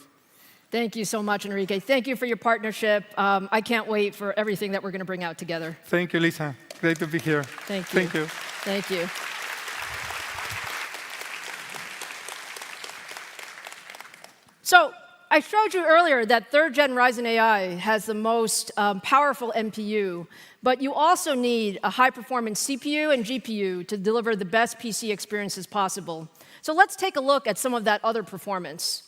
Thank you so much, Enrique. Thank you for your partnership. I can't wait for everything that we're going to bring out together. Thank you, Lisa. Great to be here. Thank you. Thank you. Thank you. So I showed you earlier that third-gen Ryzen AI has the most powerful NPU, but you also need a high-performance CPU and GPU to deliver the best PC experiences possible. So let's take a look at some of that other performance.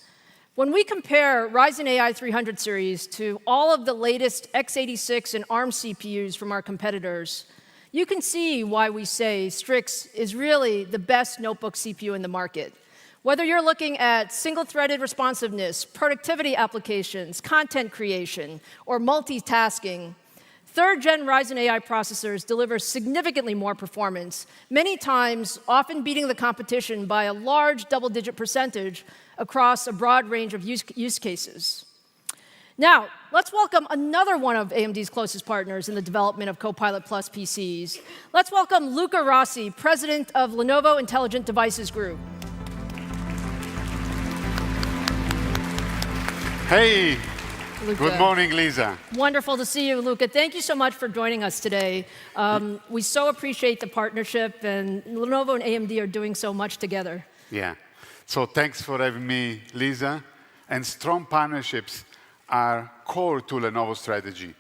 When we compare Ryzen AI 300 series to all of the latest x86 and ARM CPUs from our competitors, you can see why we say Strix is really the best notebook CPU in the market. Whether you're looking at single-threaded responsiveness, productivity applications, content creation, or multitasking, third-gen Ryzen AI processors deliver significantly more performance, many times often beating the competition by a large double-digit percentage across a broad range of use cases. Now, let's welcome another one of AMD's closest partners in the development of Copilot+ PCs. Let's welcome Luca Rossi, president of Lenovo Intelligent Devices Group. Hey, Luca. Good morning, Lisa. Wonderful to see you, Luca. Thank you so much for joining us today. We so appreciate the partnership, and Lenovo and AMD are doing so much together. Yeah. So thanks for having me, Lisa. And strong partnerships are core to Lenovo's strategy.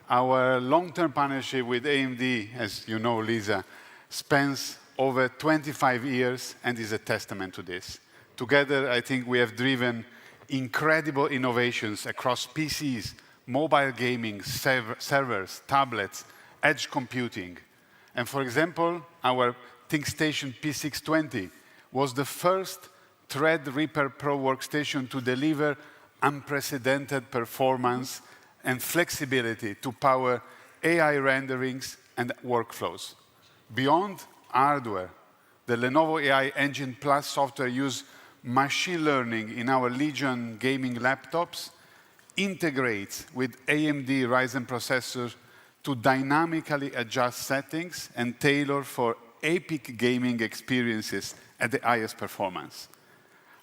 Our long-term partnership with AMD, as you know, Lisa, spans over 25 years and is a testament to this. Together, I think we have driven incredible innovations across PCs, mobile gaming, servers, tablets, edge computing. And for example, our ThinkStation P620 was the first Threadripper Pro workstation to deliver unprecedented performance and flexibility to power AI renderings and workflows. Beyond hardware, the Lenovo AI Engine Plus software uses machine learning in our Legion gaming laptops, integrates with AMD Ryzen processors to dynamically adjust settings and tailor for epic gaming experiences at the highest performance.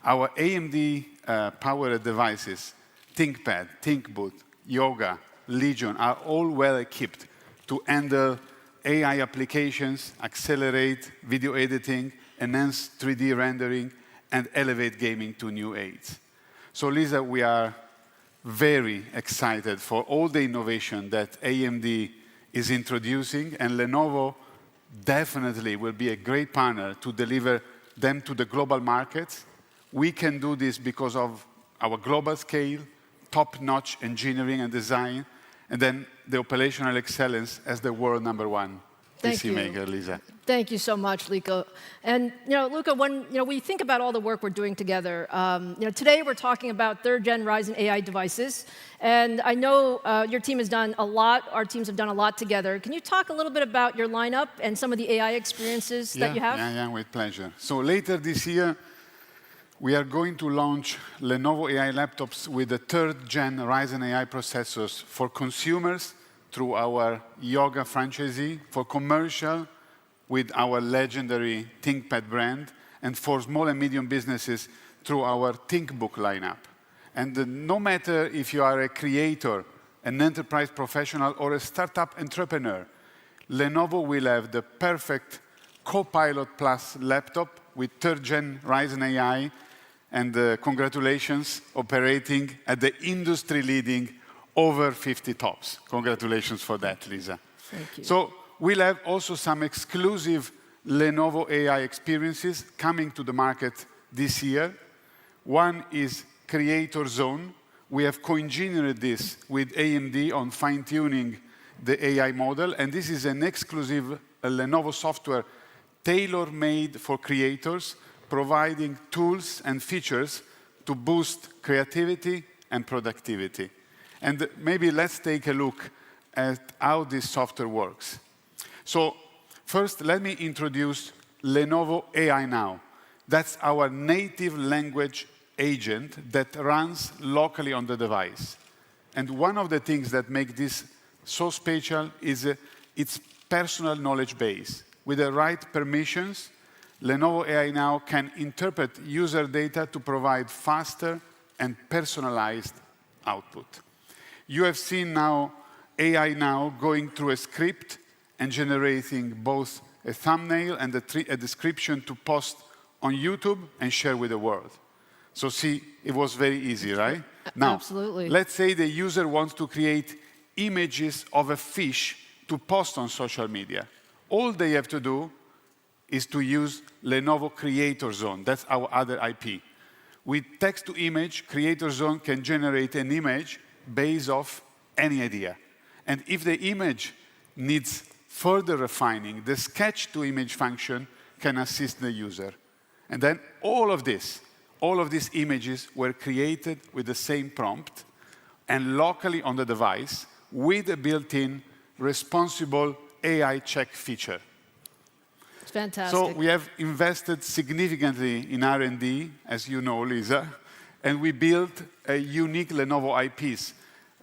Our AMD-powered devices, ThinkPad, ThinkBoot, Yoga, Legion, are all well equipped to handle AI applications, accelerate video editing, enhance 3D rendering, and elevate gaming to new heights. So, Lisa, we are very excited for all the innovation that AMD is introducing, and Lenovo definitely will be a great partner to deliver them to the global markets. We can do this because of our global scale, top-notch engineering and design, and then the operational excellence as the world #1 PC maker, Lisa. Thank you so much, Luca. And Luca, when we think about all the work we're doing together, today we're talking about third-gen Ryzen AI devices, and I know your team has done a lot. Our teams have done a lot together. Can you talk a little bit about your lineup and some of the AI experiences that you have? Yeah, with pleasure. So later this year, we are going to launch Lenovo AI laptops with the third-gen Ryzen AI processors for consumers through our Yoga franchisee, for commercial with our legendary ThinkPad brand, and for small and medium businesses through our ThinkBook lineup. And no matter if you are a creator, an enterprise professional, or a startup entrepreneur, Lenovo will have the perfect Copilot+ laptop with third-gen Ryzen AI, and congratulations, operating at the industry-leading over 50 TOPS. Congratulations for that, Lisa. Thank you. So we'll have also some exclusive Lenovo AI experiences coming to the market this year. One is Creator Zone. We have co-engineered this with AMD on fine-tuning the AI model, and this is an exclusive Lenovo software tailor-made for creators, providing tools and features to boost creativity and productivity. And maybe let's take a look at how this software works. So first, let me introduce Lenovo AI Now. That's our native language agent that runs locally on the device. And one of the things that make this so special is its personal knowledge base. With the right permissions, Lenovo AI Now can interpret user data to provide faster and personalized output. You have seen now AI Now going through a script and generating both a thumbnail and a description to post on YouTube and share with the world. So see, it was very easy, right? Now, absolutely. Let's say the user wants to create images of a fish to post on social media. All they have to do is to use Lenovo Creator Zone. That's our other IP. With text-to-image, Creator Zone can generate an image based off any idea. And if the image needs further refining, the sketch-to-image function can assist the user. And then all of these images were created with the same prompt and locally on the device with a built-in responsible AI check feature. It's fantastic. So we have invested significantly in R&D, as you know, Lisa, and we built a unique Lenovo IPs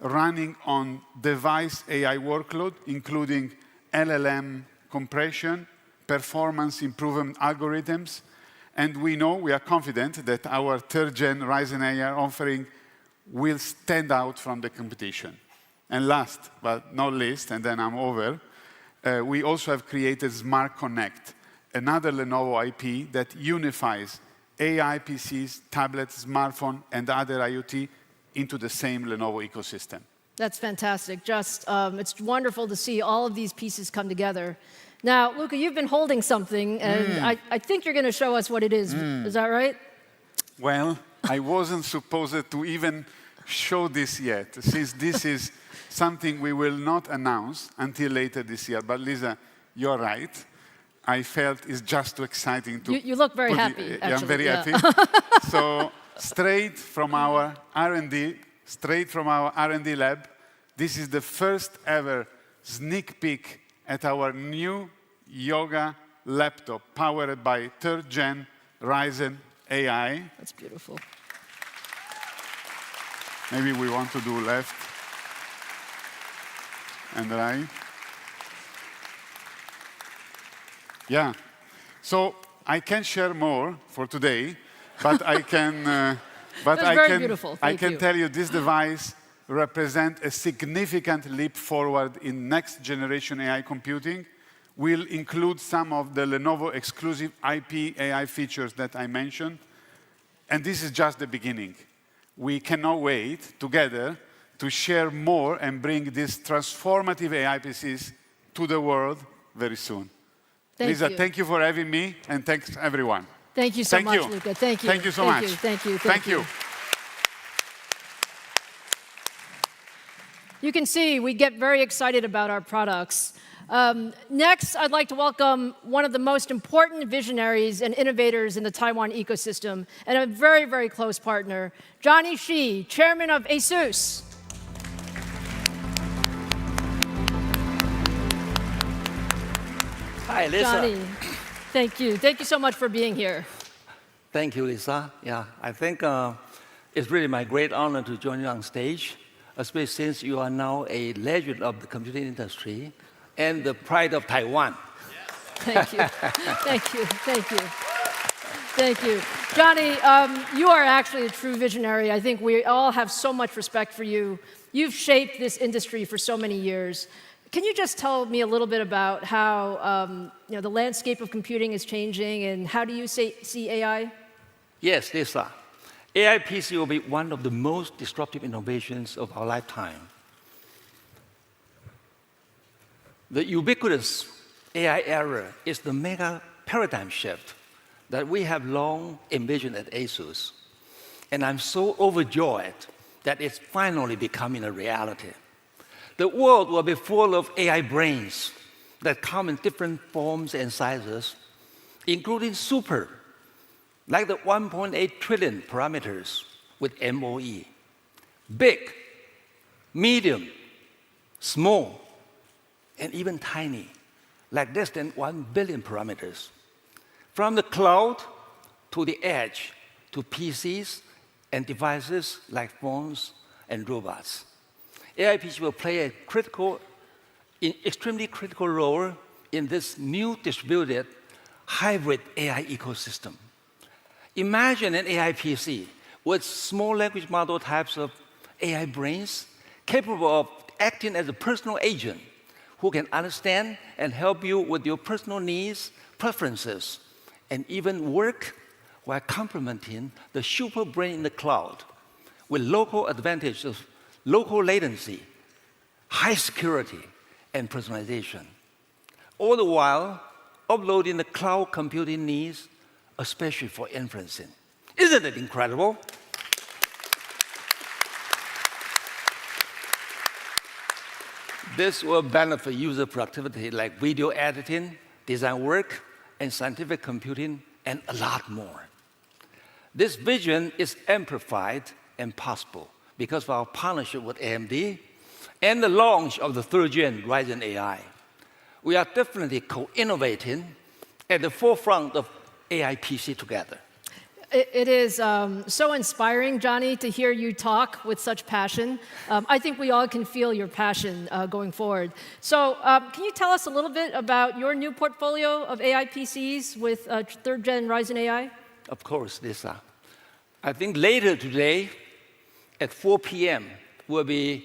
running on device AI workload, including LLM compression, performance improvement algorithms, and we are confident that our third-gen Ryzen AI offering will stand out from the competition. And last but not least, and then I'm over, we also have created Smart Connect, another Lenovo IP that unifies AI PCs, tablets, smartphone, and other IoT into the same Lenovo ecosystem. That's fantastic. It's wonderful to see all of these pieces come together. Now, Luca, you've been holding something, and I think you're going to show us what it is. Is that right? Well, I wasn't supposed to even show this yet, since this is something we will not announce until later this year. But Lisa, you're right. I felt it's just too exciting to... You look very happy, actually. Yeah, I'm very happy. So straight from our R&D lab, this is the first ever sneak peek at our new Yoga laptop powered by third-gen Ryzen AI. That's beautiful. Maybe we want to do left and right. Yeah. So I can share more for today, but I can. I can tell you this device represents a significant leap forward in next-generation AI computing. Will include some of the Lenovo exclusive IP AI features that I mentioned, and this is just the beginning. We cannot wait together to share more and bring these transformative AI PCs to the world very soon. Lisa, thank you for having me, and thanks everyone. Thank you so much, Luca. Thank you. Thank you so much. Thank you. Thank you. You can see we get very excited about our products. Next, I'd like to welcome one of the most important visionaries and innovators in the Taiwan ecosystem, and a very, very close partner, Johnny Shi, chairman of ASUS. Hi, Lisa. Johnny, thank you. Thank you so much for being here. Thank you, Lisa. Yeah, I think it's really my great honor to join you on stage, especially since you are now a legend of the computing industry and the pride of Taiwan. Thank you. Thank you. Thank you. Thank you. Johnny, you are actually a true visionary. I think we all have so much respect for you. You've shaped this industry for so many years. Can you just tell me a little bit about how the landscape of computing is changing, and how do you see AI? Yes, Lisa. AI PC will be one of the most disruptive innovations of our lifetime. The ubiquitous AI era is the mega paradigm shift that we have long envisioned at ASUS. And I'm so overjoyed that it's finally becoming a reality. The world will be full of AI brains that come in different forms and sizes, including super, like the 1.8 trillion parameters with MOE. Big, medium, small, and even tiny, like less than 1 billion parameters. From the cloud to the edge to PCs and devices like phones and robots. AI PC will play a extremely critical role in this new distributed hybrid AI ecosystem. Imagine an AI PC with small language model types of AI brains capable of acting as a personal agent who can understand and help you with your personal needs, preferences, and even work while complementing the super brain in the cloud with local advantage of local latency, high security, and personalization. All the while, uploading the cloud computing needs, especially for inferencing. Isn't it incredible? This will benefit user productivity like video editing, design work, and scientific computing, and a lot more. This vision is amplified and possible because of our partnership with AMD and the launch of the third-gen Ryzen AI. We are definitely co-innovating at the forefront of AI PC together. It is so inspiring, Johnny, to hear you talk with such passion. I think we all can feel your passion going forward. So can you tell us a little bit about your new portfolio of AI PCs with third-gen Ryzen AI? Of course, Lisa. I think later today at 4 p.m., we'll be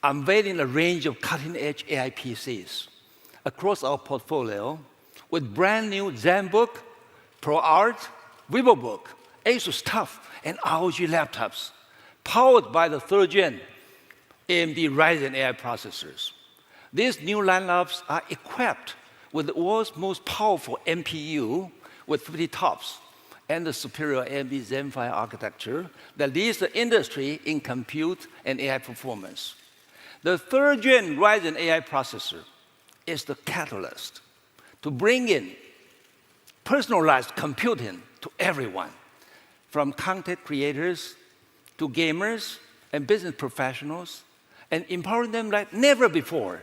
unveiling a range of cutting-edge AI PCs across our portfolio with brand new ZenBook, ProArt, VivoBook, Asus TUF, and ROG laptops, powered by the third-gen AMD Ryzen AI processors. These new lineups are equipped with the world's most powerful NPU with 50 TOPS and the superior AMD Zen 5 architecture that leads the industry in compute and AI performance. The third-gen Ryzen AI processor is the catalyst to bring in personalized computing to everyone, from content creators to gamers and business professionals, and empowering them like never before.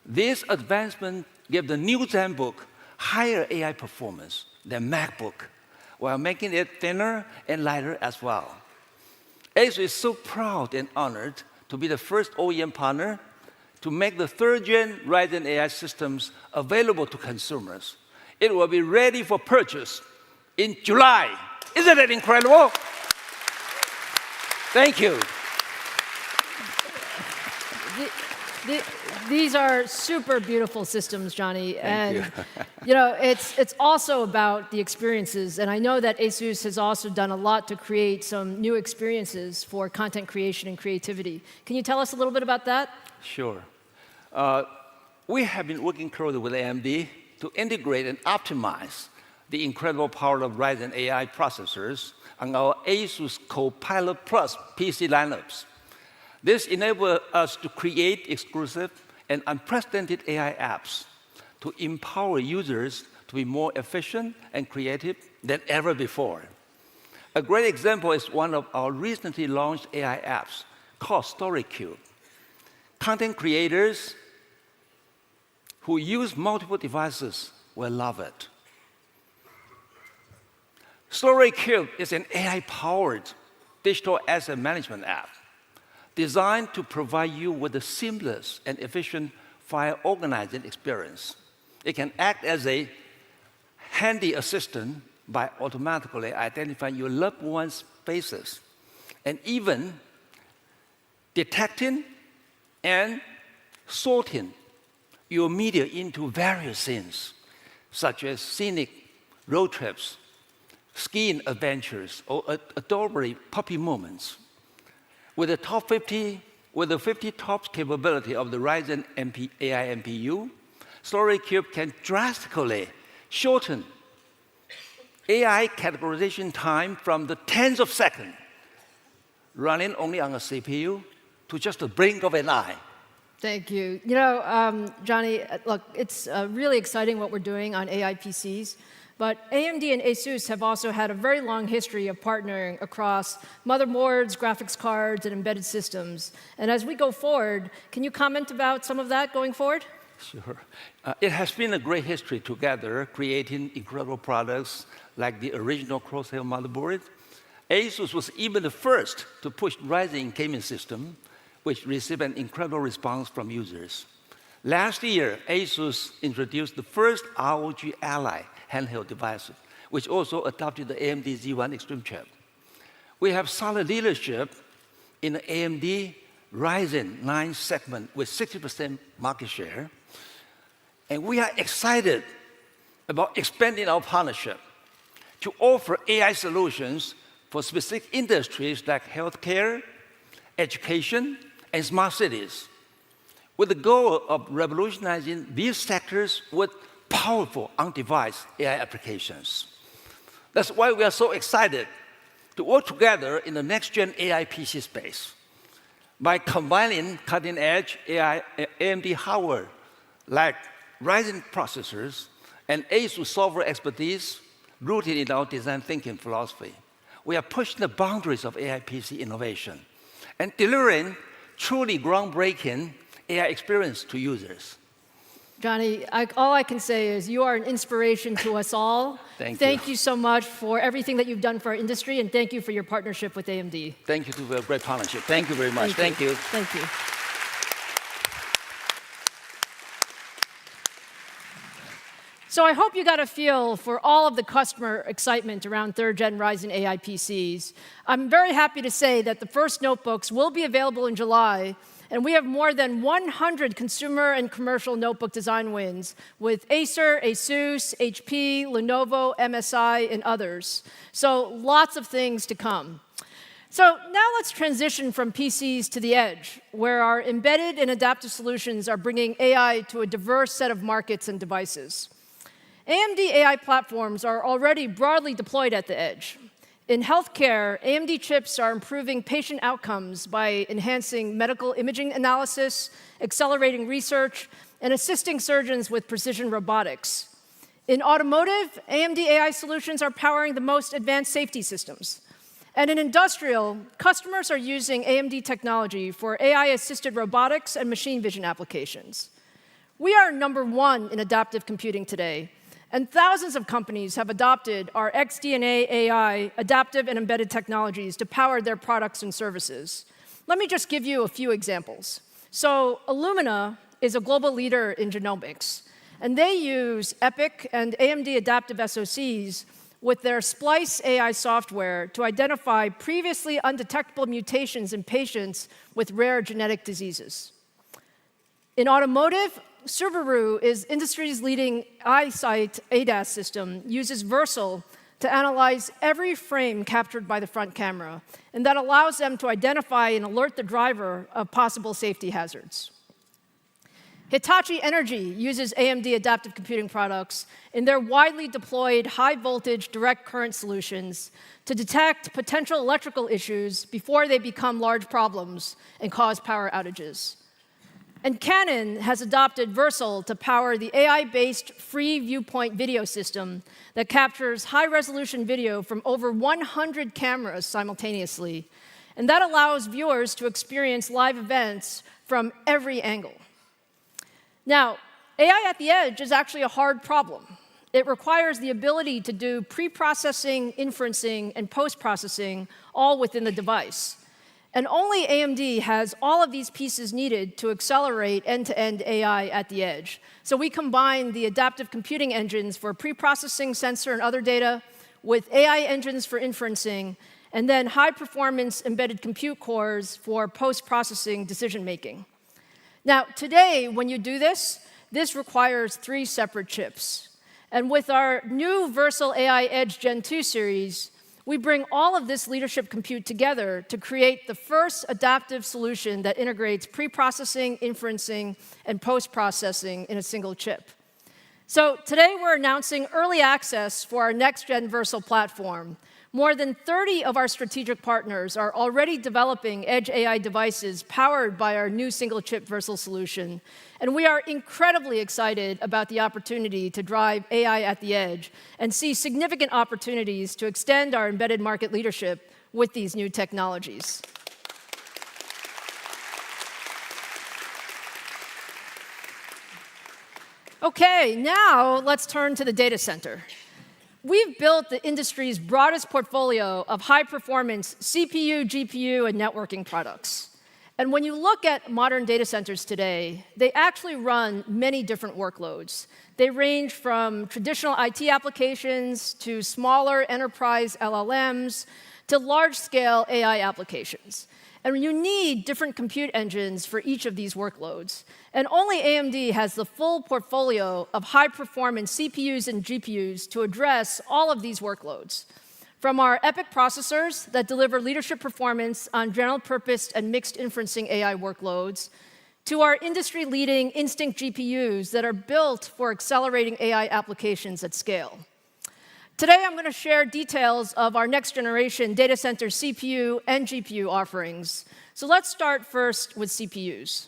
This advancement gives the new ZenBook higher AI performance than MacBook, while making it thinner and lighter as well. Asus is so proud and honored to be the first OEM partner to make the third-gen Ryzen AI systems available to consumers. It will be ready for purchase in July. Isn't that incredible? Thank you. These are super beautiful systems, Johnny. Thank and you know, it's also about the experiences. And I know that Asus has also done a lot to create some new experiences for content creation and creativity. Can you tell us a little bit about that? Sure. We have been working closely with AMD to integrate and optimize the incredible power of Ryzen AI processors on our Asus Copilot Plus PC lineups. This enables us to create exclusive and unprecedented AI apps to empower users to be more efficient and creative than ever before. A great example is one of our recently launched AI apps called StoryCube. Content creators who use multiple devices will love it. StoryCube is an AI-powered digital asset management app designed to provide you with a seamless and efficient file organizing experience. It can act as a handy assistant by automatically identifying your loved one's faces and even detecting and sorting your media into various scenes, such as scenic road trips, skiing adventures, or adorable puppy moments. With the 50 TOPS capability of the Ryzen AI NPU, StoryCube can drastically shorten AI categorization time from the tens of seconds running only on a CPU to just the blink of an eye. Thank you. You know, Johnny, look, it's really exciting what we're doing on AI PCs. But AMD and ASUS have also had a very long history of partnering across motherboards, graphics cards, and embedded systems. And as we go forward, can you comment about some of that going forward? Sure. It has been a great history together, creating incredible products like the original Crosshair motherboard. ASUS was even the first to push Ryzen gaming system, which received an incredible response from users. Last year, ASUS introduced the first ROG Ally handheld device, which also adopted the AMD Z1 Extreme chip. We have solid leadership in the AMD Ryzen 9 segment with 60% market share. And we are excited about expanding our partnership to offer AI solutions for specific industries like healthcare, education, and smart cities, with the goal of revolutionizing these sectors with powerful on-device AI applications. That's why we are so excited to work together in the next-gen AI PC space by combining cutting-edge AI AMD hardware like Ryzen processors and ASUS software expertise rooted in our design thinking philosophy. We are pushing the boundaries of AI PC innovation and delivering truly groundbreaking AI experience to users. Johnny, all I can say is you are an inspiration to us all. Thank you so much for everything that you've done for our industry, and thank you for your partnership with AMD. Thank you for a great partnership. Thank you very much. Thank you. Thank you. So I hope you got a feel for all of the customer excitement around third-gen Ryzen AI PCs. I'm very happy to say that the first notebooks will be available in July, and we have more than 100 consumer and commercial notebook design wins with Acer, ASUS, HP, Lenovo, MSI, and others. So lots of things to come. So now let's transition from PCs to the edge, where our embedded and adaptive solutions are bringing AI to a diverse set of markets and devices. AMD AI platforms are already broadly deployed at the edge. In healthcare, AMD chips are improving patient outcomes by enhancing medical imaging analysis, accelerating research, and assisting surgeons with precision robotics. In automotive, AMD AI solutions are powering the most advanced safety systems. And in industrial, customers are using AMD technology for AI-assisted robotics and machine vision applications. We are #1 in adaptive computing today, and thousands of companies have adopted our XDNA AI adaptive and embedded technologies to power their products and services. Let me just give you a few examples. So Illumina is a global leader in genomics, and they use EPIC and AMD adaptive SoCs with their Splice AI software to identify previously undetectable mutations in patients with rare genetic diseases. In automotive, Subaru is industry's leading EyeSight ADAS system, uses Versal to analyze every frame captured by the front camera, and that allows them to identify and alert the driver of possible safety hazards. Hitachi Energy uses AMD adaptive computing products in their widely deployed high-voltage direct current solutions to detect potential electrical issues before they become large problems and cause power outages. And Canon has adopted Versal to power the AI-based free viewpoint video system that captures high-resolution video from over 100 cameras simultaneously. And that allows viewers to experience live events from every angle. Now, AI at the edge is actually a hard problem. It requires the ability to do pre-processing, inferencing, and post-processing all within the device. And only AMD has all of these pieces needed to accelerate end-to-end AI at the edge. So we combine the adaptive computing engines for pre-processing sensor and other data with AI engines for inferencing, and then high-performance embedded compute cores for post-processing decision-making. Now, today, when you do this, this requires 3 separate chips. And with our new Versal AI Edge Gen 2 series, we bring all of this leadership compute together to create the first adaptive solution that integrates pre-processing, inferencing, and post-processing in a single chip. So today we're announcing early access for our next-gen Versal platform, More than 30 of our strategic partners are already developing edge AI devices powered by our new single-chip Versal solution. And we are incredibly excited about the opportunity to drive AI at the edge and see significant opportunities to extend our embedded market leadership with these new technologies. OK, now let's turn to the data center. We've built the industry's broadest portfolio of high-performance CPU, GPU, and networking products. And when you look at modern data centers today, they actually run many different workloads. They range from traditional IT applications to smaller enterprise LLMs to large-scale AI applications. And you need different compute engines for each of these workloads. And only AMD has the full portfolio of high-performance CPUs and GPUs to address all of these workloads. From our EPYC processors that deliver leadership performance on general-purpose and mixed inferencing AI workloads, to our industry-leading Instinct GPUs that are built for accelerating AI applications at scale. Today, I'm going to share details of our next-generation data center CPU and GPU offerings. So let's start first with CPUs.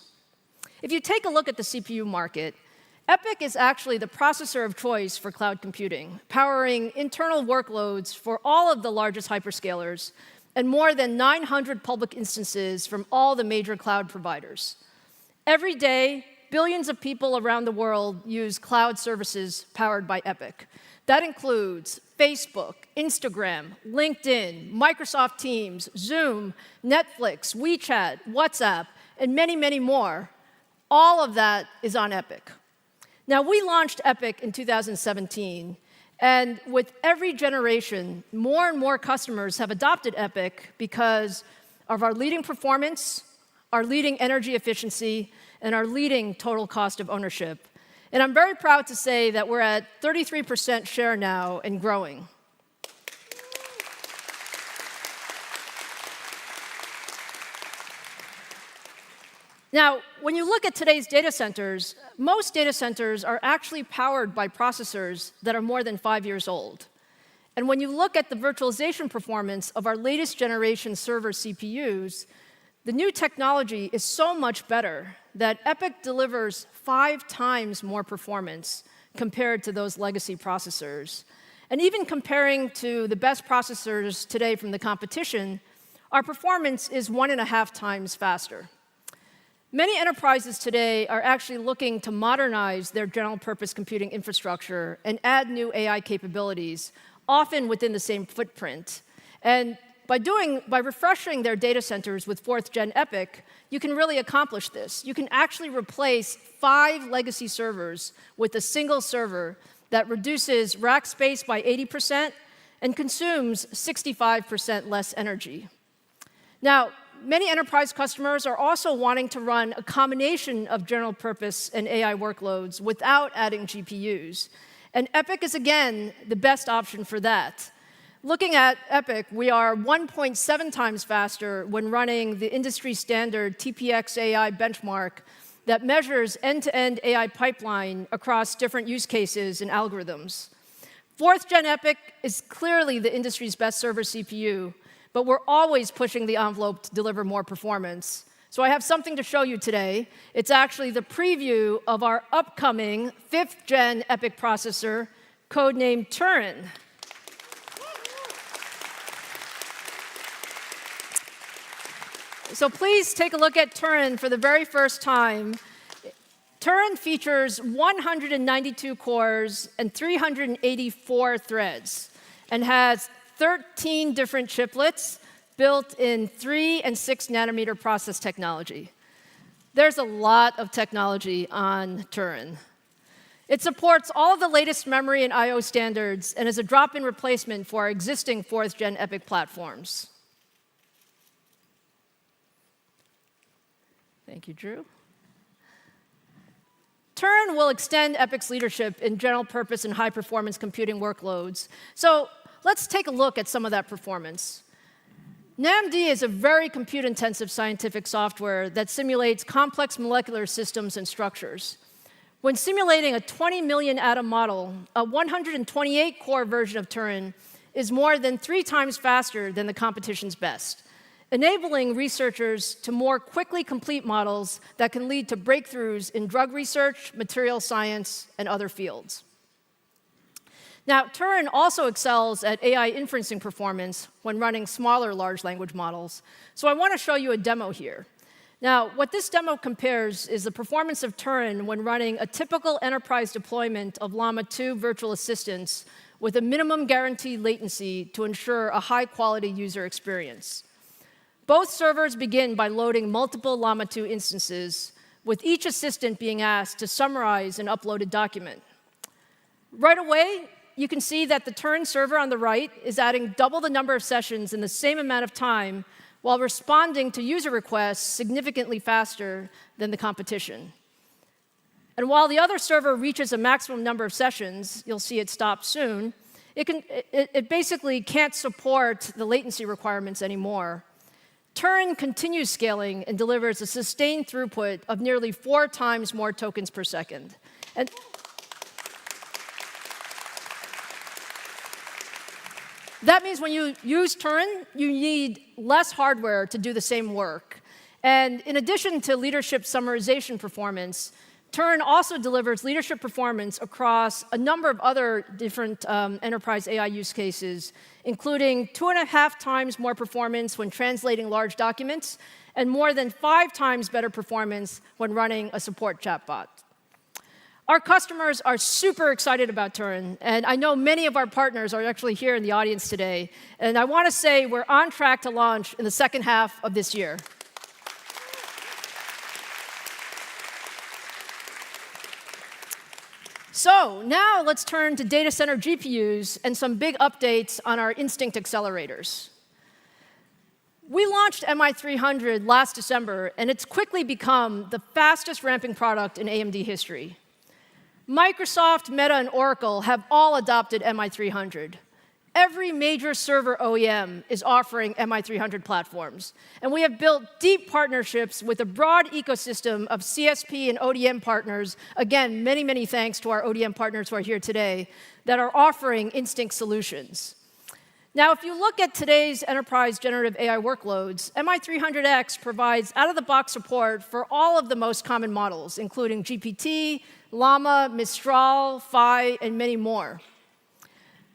If you take a look at the CPU market, EPYC is actually the processor of choice for cloud computing, powering internal workloads for all of the largest hyperscalers and more than 900 public instances from all the major cloud providers. Every day, billions of people around the world use cloud services powered by EPYC. That includes Facebook, Instagram, LinkedIn, Microsoft Teams, Zoom, Netflix, WeChat, WhatsApp, and many, many more. All of that is on EPYC. Now, we launched EPYC in 2017, and with every generation, more and more customers have adopted EPYC because of our leading performance, our leading energy efficiency, and our leading total cost of ownership. And I'm very proud to say that we're at 33% share now and growing. Now, when you look at today's data centers, most data centers are actually powered by processors that are more than 5 years old. And when you look at the virtualization performance of our latest generation server CPUs, the new technology is so much better that EPYC delivers 5 times more performance compared to those legacy processors. And even comparing to the best processors today from the competition, our performance is 1.5 times faster. Many enterprises today are actually looking to modernize their general-purpose computing infrastructure and add new AI capabilities, often within the same footprint. And by refreshing their data centers with 4th-gen EPYC, you can really accomplish this. You can actually replace 5 legacy servers with a single server that reduces rack space by 80% and consumes 65% less energy. Now, many enterprise customers are also wanting to run a combination of general purpose and AI workloads without adding GPUs. And EPYC is, again, the best option for that. Looking at EPYC, we are 1.7 times faster when running the industry standard TPX AI benchmark that measures end-to-end AI pipeline across different use cases and algorithms. 4th-gen EPYC is clearly the industry's best server CPU, but we're always pushing the envelope to deliver more performance. So I have something to show you today. It's actually the preview of our upcoming 5th-gen EPYC processor, codenamed Turin. So please take a look at Turin for the very first time. Turin features 192 cores and 384 threads and has 13 different chiplets built in 3 and 6 nanometer process technology. There's a lot of technology on Turin. It supports all of the latest memory and I/O standards and is a drop-in replacement for our existing 4th-gen EPYC platforms. Thank you, Drew. Turin will extend EPYC's leadership in general-purpose and high-performance computing workloads. So let's take a look at some of that performance. NAMD is a very compute-intensive scientific software that simulates complex molecular systems and structures. When simulating a 20 million atom model, a 128-core version of Turin is more than 3 times faster than the competition's best, enabling researchers to more quickly complete models that can lead to breakthroughs in drug research, material science, and other fields. Now, Turin also excels at AI inferencing performance when running smaller large language models. So I want to show you a demo here. Now, what this demo compares is the performance of Turin when running a typical enterprise deployment of Llama 2 virtual assistants with a minimum guaranteed latency to ensure a high-quality user experience. Both servers begin by loading multiple Llama 2 instances, with each assistant being asked to summarize an uploaded document. Right away, you can see that the Turin server on the right is adding double the number of sessions in the same amount of time while responding to user requests significantly faster than the competition. And while the other server reaches a maximum number of sessions, you'll see it stop soon, it basically can't support the latency requirements anymore. Turin continues scaling and delivers a sustained throughput of nearly 4 times more tokens per second. And that means when you use Turin, you need less hardware to do the same work. And in addition to leadership summarization performance, Turin also delivers leadership performance across a number of other different enterprise AI use cases, including 2.5 times more performance when translating large documents, and more than 5 times better performance when running a support chatbot. Our customers are super excited about Turin, and I know many of our partners are actually here in the audience today. And I want to say we're on track to launch in the second half of this year. So now let's turn to data center GPUs and some big updates on our Instinct accelerators. We launched MI300 last December, and it's quickly become the fastest ramping product in AMD history. Microsoft, Meta, and Oracle have all adopted MI300. Every major server OEM is offering MI300 platforms. And we have built deep partnerships with a broad ecosystem of CSP and ODM partners. Again, many, many thanks to our ODM partners who are here today that are offering Instinct solutions. Now, if you look at today's enterprise generative AI workloads, MI300X provides out-of-the-box support for all of the most common models, including GPT, Llama, Mistral, Phi, and many more.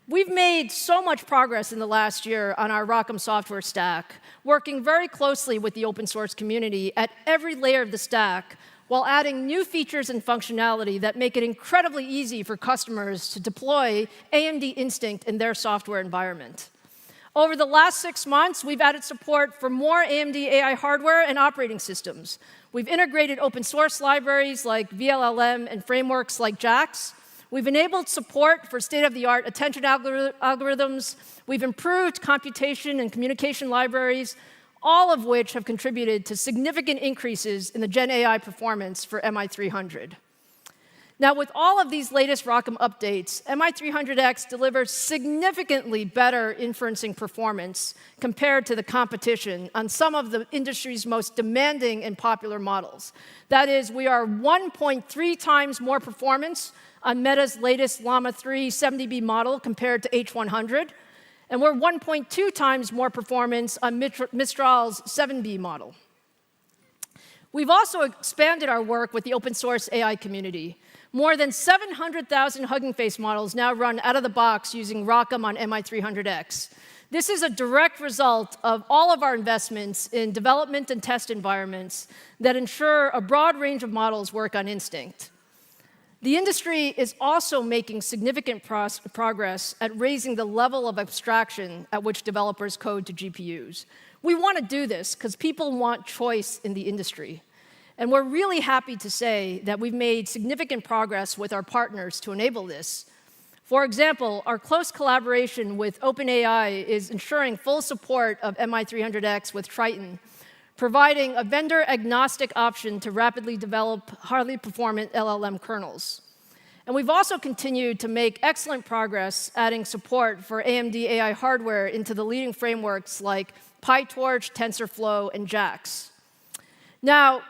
We've made so much progress in the last year on our ROCm software stack, working very closely with the open source community at every layer of the stack, while adding new features and functionality that make it incredibly easy for customers to deploy AMD Instinct in their software environment. Over the last 6 months, we've added support for more AMD AI hardware and operating systems. We've integrated open source libraries like VLLM and frameworks like JAX. We've enabled support for state-of-the-art attention algorithms. We've improved computation and communication libraries, all of which have contributed to significant increases in the Gen AI performance for MI300. Now, with all of these latest ROCm updates, MI300X delivers significantly better inferencing performance compared to the competition on some of the industry's most demanding and popular models. That is, we are 1.3 times more performance on Meta's latest Llama 3 70B model compared to H100, and we're 1.2 times more performance on Mistral's 7B model. We've also expanded our work with the open source AI community. More than 700,000 Hugging Face models now run out of the box using ROCm on MI300X. This is a direct result of all of our investments in development and test environments that ensure a broad range of models work on Instinct. The industry is also making significant progress at raising the level of abstraction at which developers code to GPUs. We want to do this because people want choice in the industry. And we're really happy to say that we've made significant progress with our partners to enable this. For example, our close collaboration with OpenAI is ensuring full support of MI300X with Triton, providing a vendor-agnostic option to rapidly develop highly performant LLM kernels. And we've also continued to make excellent progress adding support for AMD AI hardware into the leading frameworks like PyTorch, TensorFlow, and JAX. Now,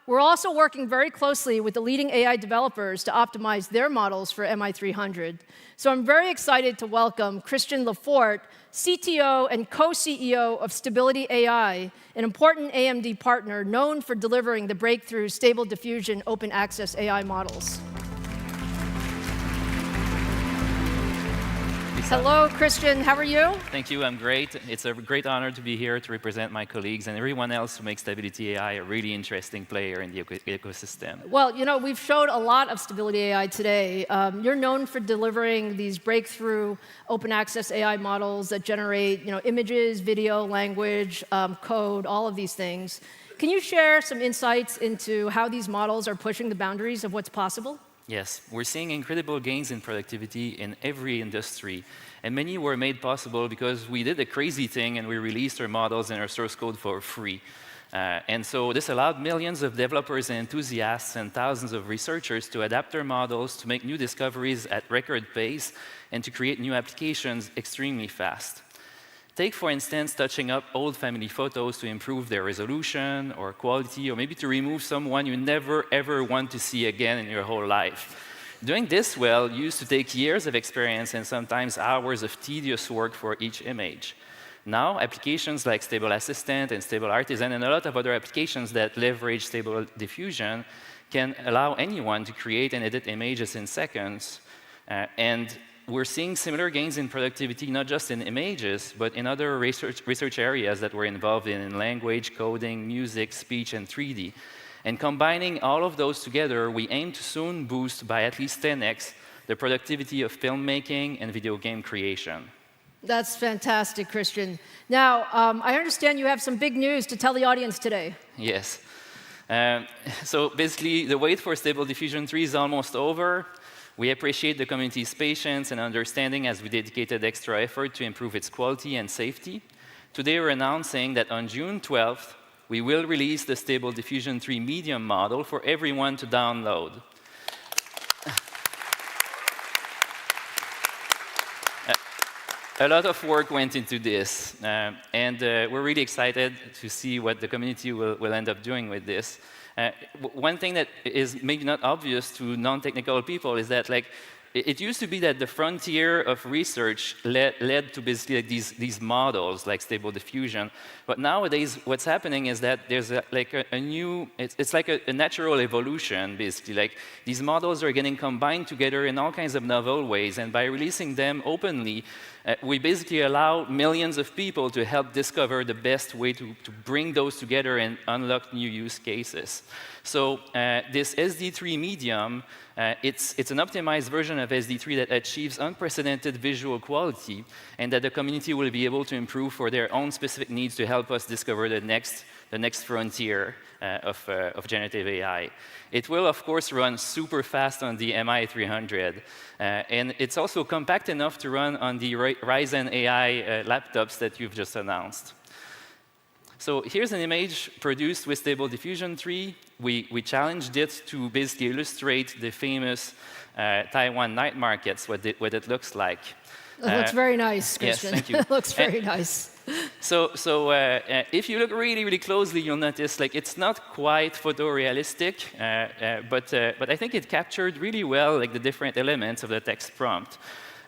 we're also working very closely with the leading AI developers to optimize their models for MI300. So I'm very excited to welcome Christian Lefort, CTO and co-CEO of Stability AI, an important AMD partner known for delivering the breakthrough Stable Diffusion open access AI models. Hello, Christian. How are you? Thank you. I'm great. It's a great honor to be here to represent my colleagues and everyone else who makes Stability AI a really interesting player in the ecosystem. Well, you know, we've showed a lot of Stability AI today. You're known for delivering these breakthrough open access AI models that generate, you know, images, video, language, code, all of these things. Can you share some insights into how these models are pushing the boundaries of what's possible? Yes, we're seeing incredible gains in productivity in every industry, and many were made possible because we did a crazy thing and we released our models and our source code for free. And so this allowed millions of developers and enthusiasts and thousands of researchers to adapt their models, to make new discoveries at record pace, and to create new applications extremely fast. Take, for instance, touching up old family photos to improve their resolution or quality, or maybe to remove someone you never, ever want to see again in your whole life. Doing this well used to take years of experience and sometimes hours of tedious work for each image. Now, applications like Stable Assistant and Stable Artisan and a lot of other applications that leverage Stable Diffusion can allow anyone to create and edit images in seconds. And we're seeing similar gains in productivity, not just in images, but in other research areas that we're involved in language, coding, music, speech, and 3D. And combining all of those together, we aim to soon boost by at least 10x the productivity of filmmaking and video game creation. That's fantastic, Christian. Now, I understand you have some big news to tell the audience today. Yes. So basically, the wait for Stable Diffusion 3 is almost over. We appreciate the community's patience and understanding as we dedicated extra effort to improve its quality and safety. Today, we're announcing that on June 12th, we will release the Stable Diffusion 3 medium model for everyone to download. A lot of work went into this, and we're really excited to see what the community will end up doing with this. One thing that is maybe not obvious to non-technical people is that, like, it used to be that the frontier of research led to basically like these models, like Stable Diffusion. But nowadays, what's happening is that there's a new, it's like a natural evolution, basically. Like, these models are getting combined together in all kinds of novel ways, and by releasing them openly, we basically allow millions of people to help discover the best way to bring those together and unlock new use cases. So this SD3 medium, it's an optimized version of SD3 that achieves unprecedented visual quality and that the community will be able to improve for their own specific needs to help us discover the next frontier of generative AI. It will, of course, run super fast on the MI300. And it's also compact enough to run on the Ryzen AI laptops that you've just announced. So here's an image produced with Stable Diffusion 3. We challenged it to basically illustrate the famous Taiwan night markets, what it looks like. It looks very nice, Christian. Yes, thank you. It looks very nice. So if you look really, really closely, you'll notice like it's not quite photorealistic, but I think it captured really well like the different elements of the text prompt.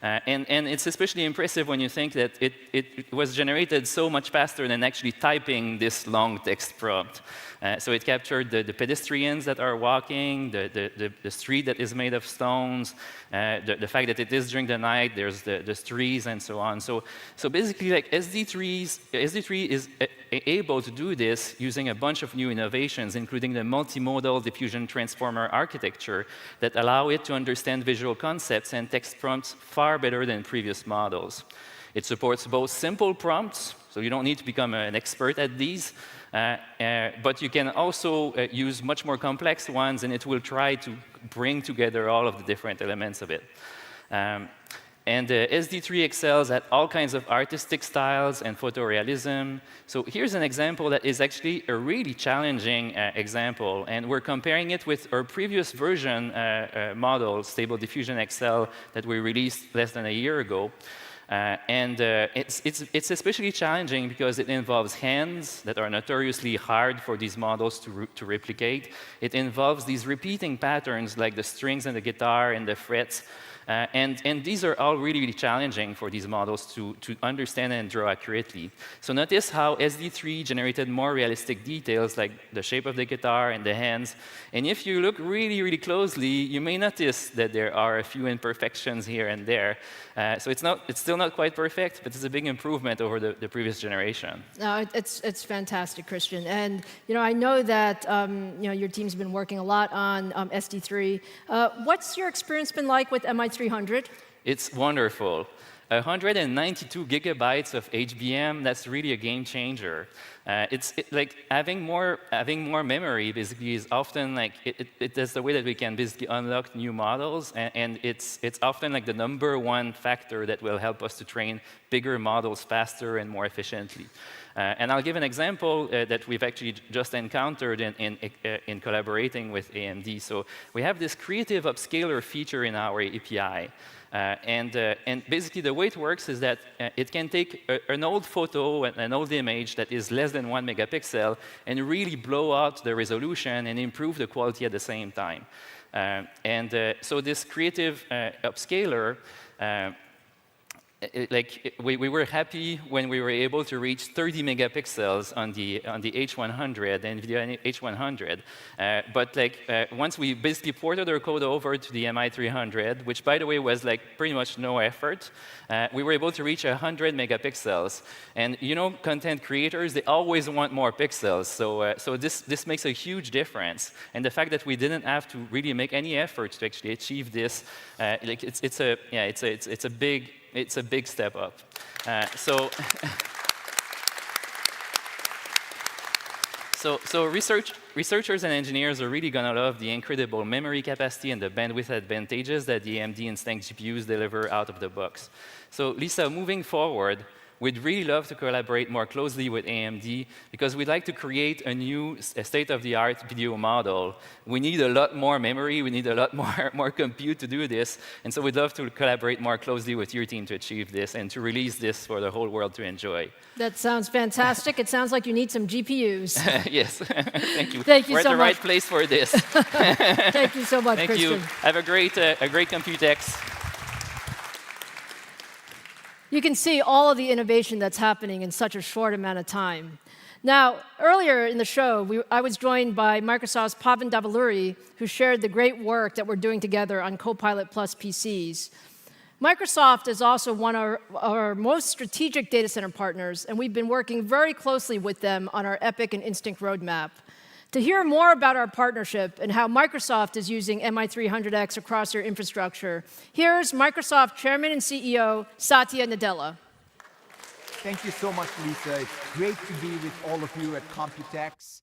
And it's especially impressive when you think that it was generated so much faster than actually typing this long text prompt. So it captured the pedestrians that are walking, the street that is made of stones, the fact that it is during the night, there's the trees and so on. So basically, like SD3 is able to do this using a bunch of new innovations, including the multimodal diffusion transformer architecture that allow it to understand visual concepts and text prompts far better than previous models. It supports both simple prompts, so you don't need to become an expert at these, but you can also use much more complex ones, and it will try to bring together all of the different elements of it. And SD3 excels at all kinds of artistic styles and photorealism. So here's an example that is actually a really challenging example, and we're comparing it with our previous version model, Stable Diffusion XL, that we released less than a year ago. It's especially challenging because it involves hands that are notoriously hard for these models to replicate. It involves these repeating patterns like the strings in the guitar and the frets. And these are all really, really challenging for these models to understand and draw accurately. So notice how SD3 generated more realistic details like the shape of the guitar and the hands. And if you look really, really closely, you may notice that there are a few imperfections here and there. So it's still not quite perfect, but it's a big improvement over the previous generation. No, it's fantastic, Christian. And I know that your team's been working a lot on SD3. What's your experience been like with MI300? It's wonderful. 192 gigabytes of HBM, that's really a game changer. Like having more memory basically is often like, that's the way that we can basically unlock new models, and it's often like the #1 factor that will help us to train bigger models faster and more efficiently. And I'll give an example that we've actually just encountered in collaborating with AMD. So we have this creative upscaler feature in our API. And basically the way it works is that it can take an old photo, an old image that is less than 1 megapixel, and really blow out the resolution and improve the quality at the same time. So this creative upscaler, we were happy when we were able to reach 30 megapixels on the H100, the NVIDIA H100. But once we basically ported our code over to the MI300, which by the way was pretty much no effort, we were able to reach 100 megapixels. And content creators, they always want more pixels. So this makes a huge difference. And the fact that we didn't have to really make any effort to actually achieve this, it's a big step up. So researchers and engineers are really going to love the incredible memory capacity and the bandwidth advantages that the AMD Instinct GPUs deliver out of the box. So Lisa, moving forward, we'd really love to collaborate more closely with AMD because we'd like to create a new state-of-the-art video model. We need a lot more memory. We need a lot more compute to do this. And so we'd love to collaborate more closely with your team to achieve this and to release this for the whole world to enjoy. That sounds fantastic. It sounds like you need some GPUs. Yes. Thank you. Thank you We're so at the much. right place for this. Thank you so much, Thank Christian. you. Have a great Computex. You can see all of the innovation that's happening in such a short amount of time. Now, earlier in the show, I was joined by Microsoft's Pavan Davaluri, who shared the great work that we're doing together on Copilot Plus PCs. Microsoft is also one of our most strategic data center partners, and we've been working very closely with them on our EPYC and Instinct roadmap. To hear more about our partnership and how Microsoft is using MI300X across their infrastructure, here's Microsoft Chairman and CEO, Satya Nadella. Thank you so much, Lisa. It's great to be with all of you at Computex.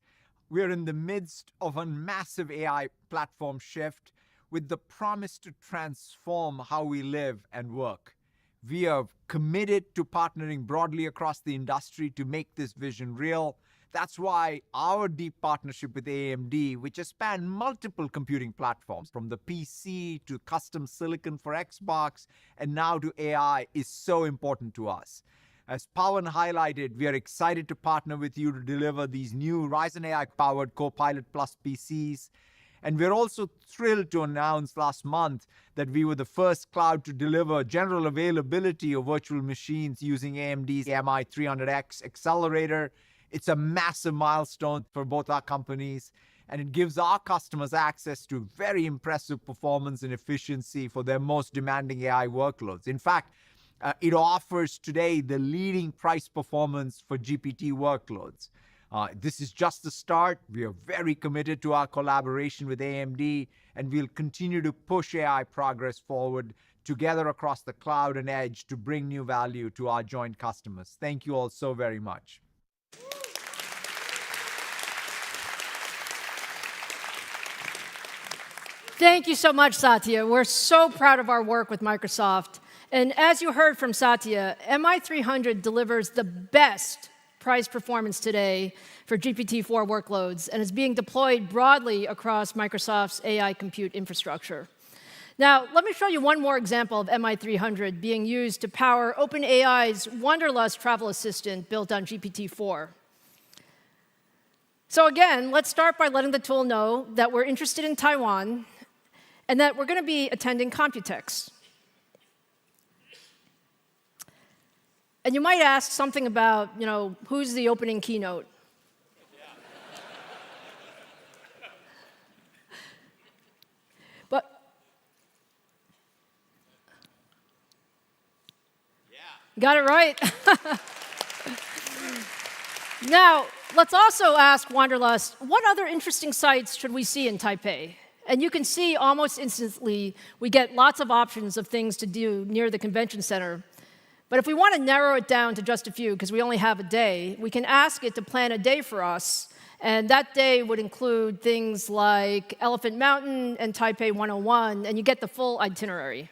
We're in the midst of a massive AI platform shift with the promise to transform how we live and work. We are committed to partnering broadly across the industry to make this vision real. That's why our deep partnership with AMD, which has spanned multiple computing platforms, from the PC to custom silicon for Xbox, and now to AI, is so important to us. As Pawan highlighted, we are excited to partner with you to deliver these new Ryzen AI-powered Copilot Plus PCs. And we're also thrilled to announce last month that we were the first cloud to deliver general availability of virtual machines using AMD's MI300X accelerator. It's a massive milestone for both our companies, and it gives our customers access to very impressive performance and efficiency for their most demanding AI workloads. In fact, it offers today the leading price performance for GPT workloads. This is just the start. We are very committed to our collaboration with AMD, and we'll continue to push AI progress forward together across the cloud and edge to bring new value to our joint customers. Thank you all so very much. Thank you so much, Satya. We're so proud of our work with Microsoft. And as you heard from Satya, MI300 delivers the best price performance today for GPT-4 workloads and is being deployed broadly across Microsoft's AI compute infrastructure. Now, let me show you one more example of MI300 being used to power OpenAI's Wanderlust travel assistant built on GPT-4. So again, let's start by letting the tool know that we're interested in Taiwan and that we're going to be attending Computex. And you might ask something about, who's the opening keynote? Got it right. Now, let's also ask Wanderlust, what other interesting sites should we see in Taipei? And you can see almost instantly we get lots of options of things to do near the convention center. But if we want to narrow it down to just a few, because we only have a day, we can ask it to plan a day for us. And that day would include things like Elephant Mountain and Taipei 101, and you get the full itinerary.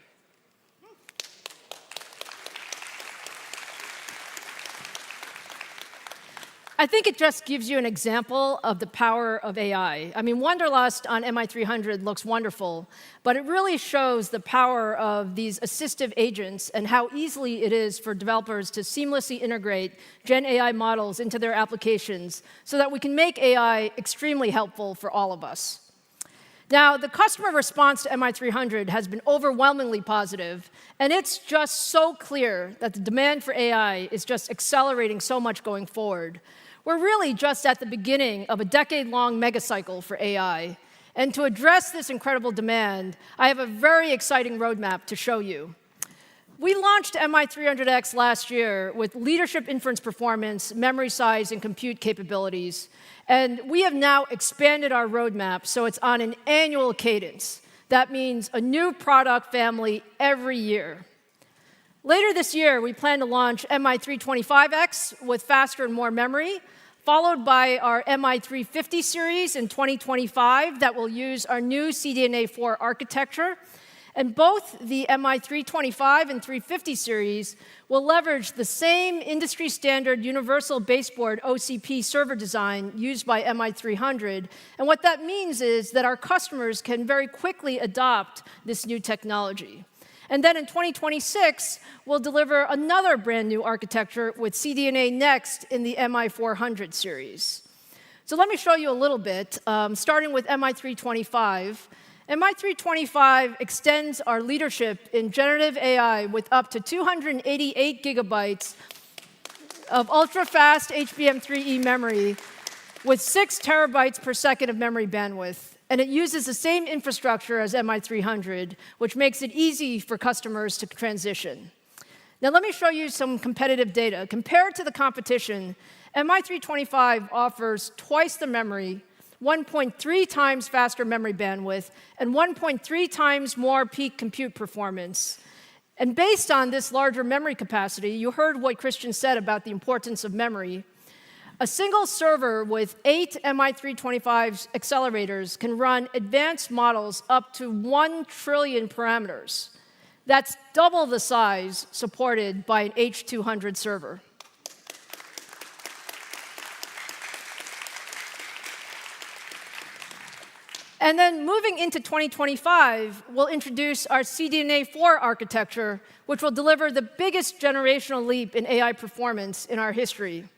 I think it just gives you an example of the power of AI. I mean, Wanderlust on MI300 looks wonderful, but it really shows the power of these assistive agents and how easily it is for developers to seamlessly integrate Gen AI models into their applications so that we can make AI extremely helpful for all of us. Now, the customer response to MI300 has been overwhelmingly positive, and it's just so clear that the demand for AI is just accelerating so much going forward. We're really just at the beginning of a decade-long megacycle for AI. And to address this incredible demand, I have a very exciting roadmap to show you. We launched MI300X last year with leadership inference performance, memory size, and compute capabilities. And we have now expanded our roadmap so it's on an annual cadence. That means a new product family every year. Later this year, we plan to launch MI325X with faster and more memory, followed by our MI350 series in 2025 that will use our new CDNA4 architecture. And both the MI325 and 350 series will leverage the same industry-standard universal baseboard OCP server design used by MI300. And what that means is that our customers can very quickly adopt this new technology. And then in 2026, we'll deliver another brand new architecture with CDNA Next in the MI400 series. So let me show you a little bit, starting with MI325. MI325 extends our leadership in generative AI with up to 288 gigabytes of ultra-fast HBM3E memory with 6 terabytes per second of memory bandwidth. And it uses the same infrastructure as MI300, which makes it easy for customers to transition. Now, let me show you some competitive data. Compared to the competition, MI325 offers twice the memory, 1.3 times faster memory bandwidth, and 1.3 times more peak compute performance. And based on this larger memory capacity, you heard what Christian said about the importance of memory. A single server with 8 MI325 accelerators can run advanced models up to 1 trillion parameters. That's double the size supported by an H200 server. And then moving into 2025, we'll introduce our CDNA4 architecture, which will deliver the biggest generational leap in AI performance in our history.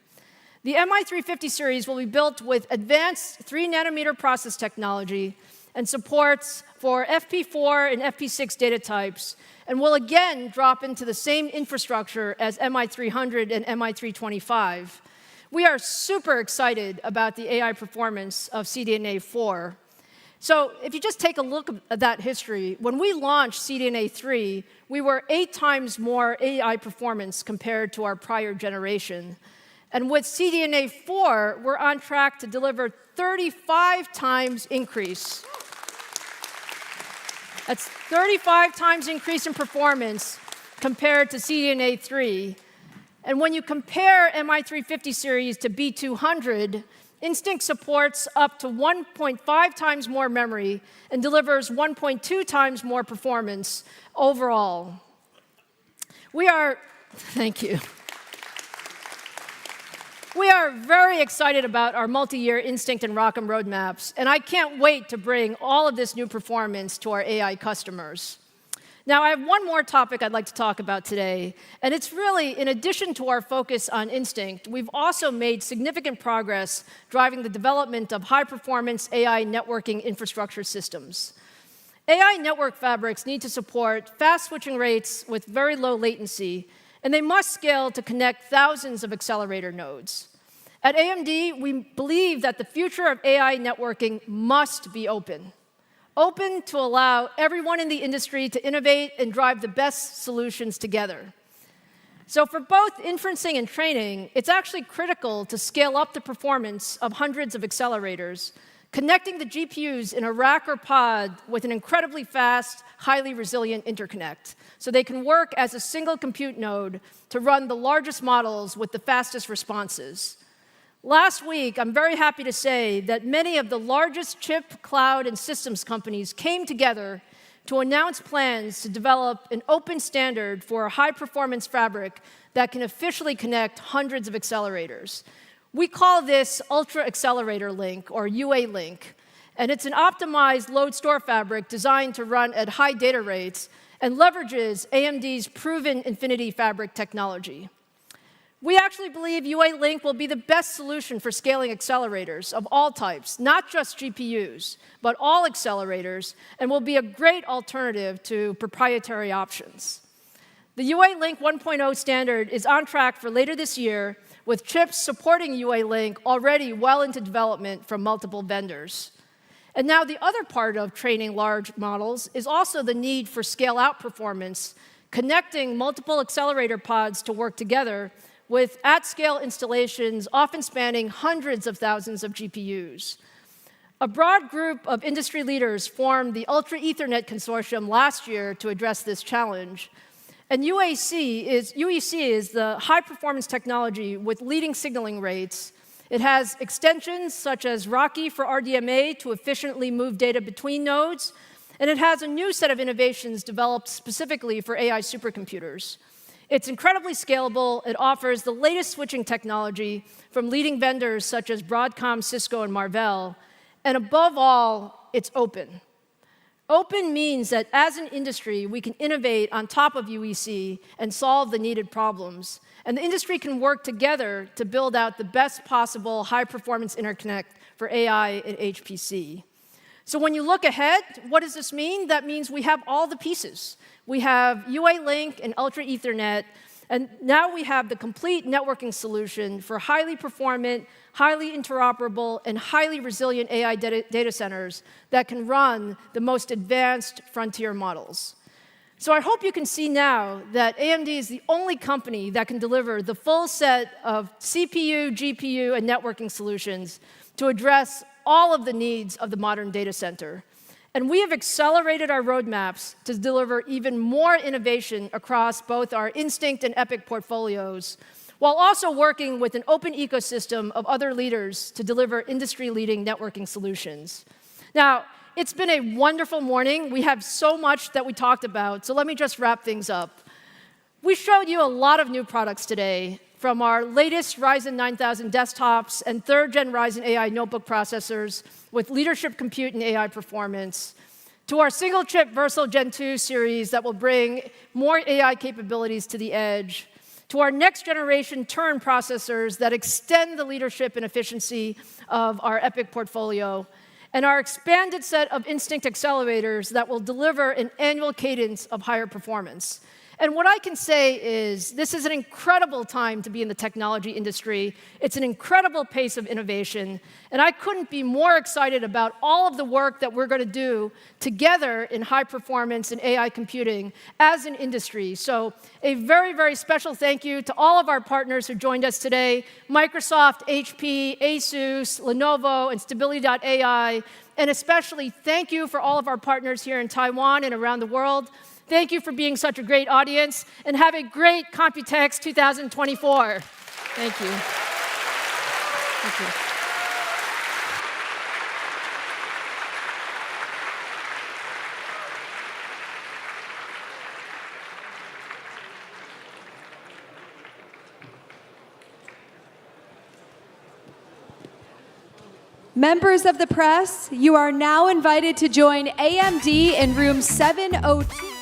The MI350 series will be built with advanced 3-nanometer process technology and supports for FP4 and FP6 data types, and will again drop into the same infrastructure as MI300 and MI325. We are super excited about the AI performance of CDNA4. So if you just take a look at that history, when we launched CDNA3, we were 8 times more AI performance compared to our prior generation. And with CDNA4, we're on track to deliver 35 times increase. That's 35 times increase in performance compared to CDNA3. And when you compare MI350 series to B200, Instinct supports up to 1.5 times more memory and delivers 1.2 times more performance overall. Thank you. We are very excited about our multi-year Instinct and ROCm roadmaps, and I can't wait to bring all of this new performance to our AI customers. Now, I have one more topic I'd like to talk about today, and it's really, in addition to our focus on Instinct, we've also made significant progress driving the development of high-performance AI networking infrastructure systems. AI network fabrics need to support fast switching rates with very low latency, and they must scale to connect thousands of accelerator nodes. At AMD, we believe that the future of AI networking must be open. Open to allow everyone in the industry to innovate and drive the best solutions together. So for both inferencing and training, it's actually critical to scale up the performance of hundreds of accelerators, connecting the GPUs in a rack or pod with an incredibly fast, highly resilient interconnect, so they can work as a single compute node to run the largest models with the fastest responses. Last week, I'm very happy to say that many of the largest chip, cloud, and systems companies came together to announce plans to develop an open standard for a high-performance fabric that can officially connect hundreds of accelerators. We call this Ultra Accelerator Link, or UA Link, and it's an optimized load store fabric designed to run at high data rates and leverages AMD's proven Infinity Fabric technology. We actually believe UA Link will be the best solution for scaling accelerators of all types, not just GPUs, but all accelerators, and will be a great alternative to proprietary options. The UA Link 1.0 standard is on track for later this year, with chips supporting UA Link already well into development from multiple vendors. And now the other part of training large models is also the need for scale-out performance, connecting multiple accelerator pods to work together with at-scale installations often spanning hundreds of thousands of GPUs. A broad group of industry leaders formed the Ultra Ethernet Consortium last year to address this challenge. And UEC is the high-performance technology with leading signaling rates. It has extensions such as Rocky for RDMA to efficiently move data between nodes. And it has a new set of innovations developed specifically for AI supercomputers. It's incredibly scalable. It offers the latest switching technology from leading vendors such as Broadcom, Cisco, and Marvell. And above all, it's open. Open means that as an industry, we can innovate on top of UEC and solve the needed problems. And the industry can work together to build out the best possible high-performance interconnect for AI and HPC. So when you look ahead, what does this mean? That means we have all the pieces. We have UA Link and Ultra Ethernet, and now we have the complete networking solution for highly performant, highly interoperable, and highly resilient AI data centers that can run the most advanced frontier models. So I hope you can see now that AMD is the only company that can deliver the full set of CPU, GPU, and networking solutions to address all of the needs of the modern data center. And we have accelerated our roadmaps to deliver even more innovation across both our Instinct and EPYC portfolios, while also working with an open ecosystem of other leaders to deliver industry-leading networking solutions. Now, it's been a wonderful morning. We have so much that we talked about, so let me just wrap things up. We showed you a lot of new products today, from our latest Ryzen 9000 desktops and third-gen Ryzen AI notebook processors with leadership compute and AI performance, to our single-chip Versal Gen 2 series that will bring more AI capabilities to the edge, to our next-generation Turin processors that extend the leadership and efficiency of our EPYC portfolio, and our expanded set of Instinct accelerators that will deliver an annual cadence of higher performance. And what I can say is this is an incredible time to be in the technology industry. It's an incredible pace of innovation. And I couldn't be more excited about all of the work that we're going to do together in high performance and AI computing as an industry. So a very, very special thank you to all of our partners who joined us today: Microsoft, HP, ASUS, Lenovo, and Stability.ai. And especially thank you for all of our partners here in Taiwan and around the world. Thank you for being such a great audience, and have a great Computex 2024. Thank you. Thank you. Members of the press, you are now invited to join AMD in room 702.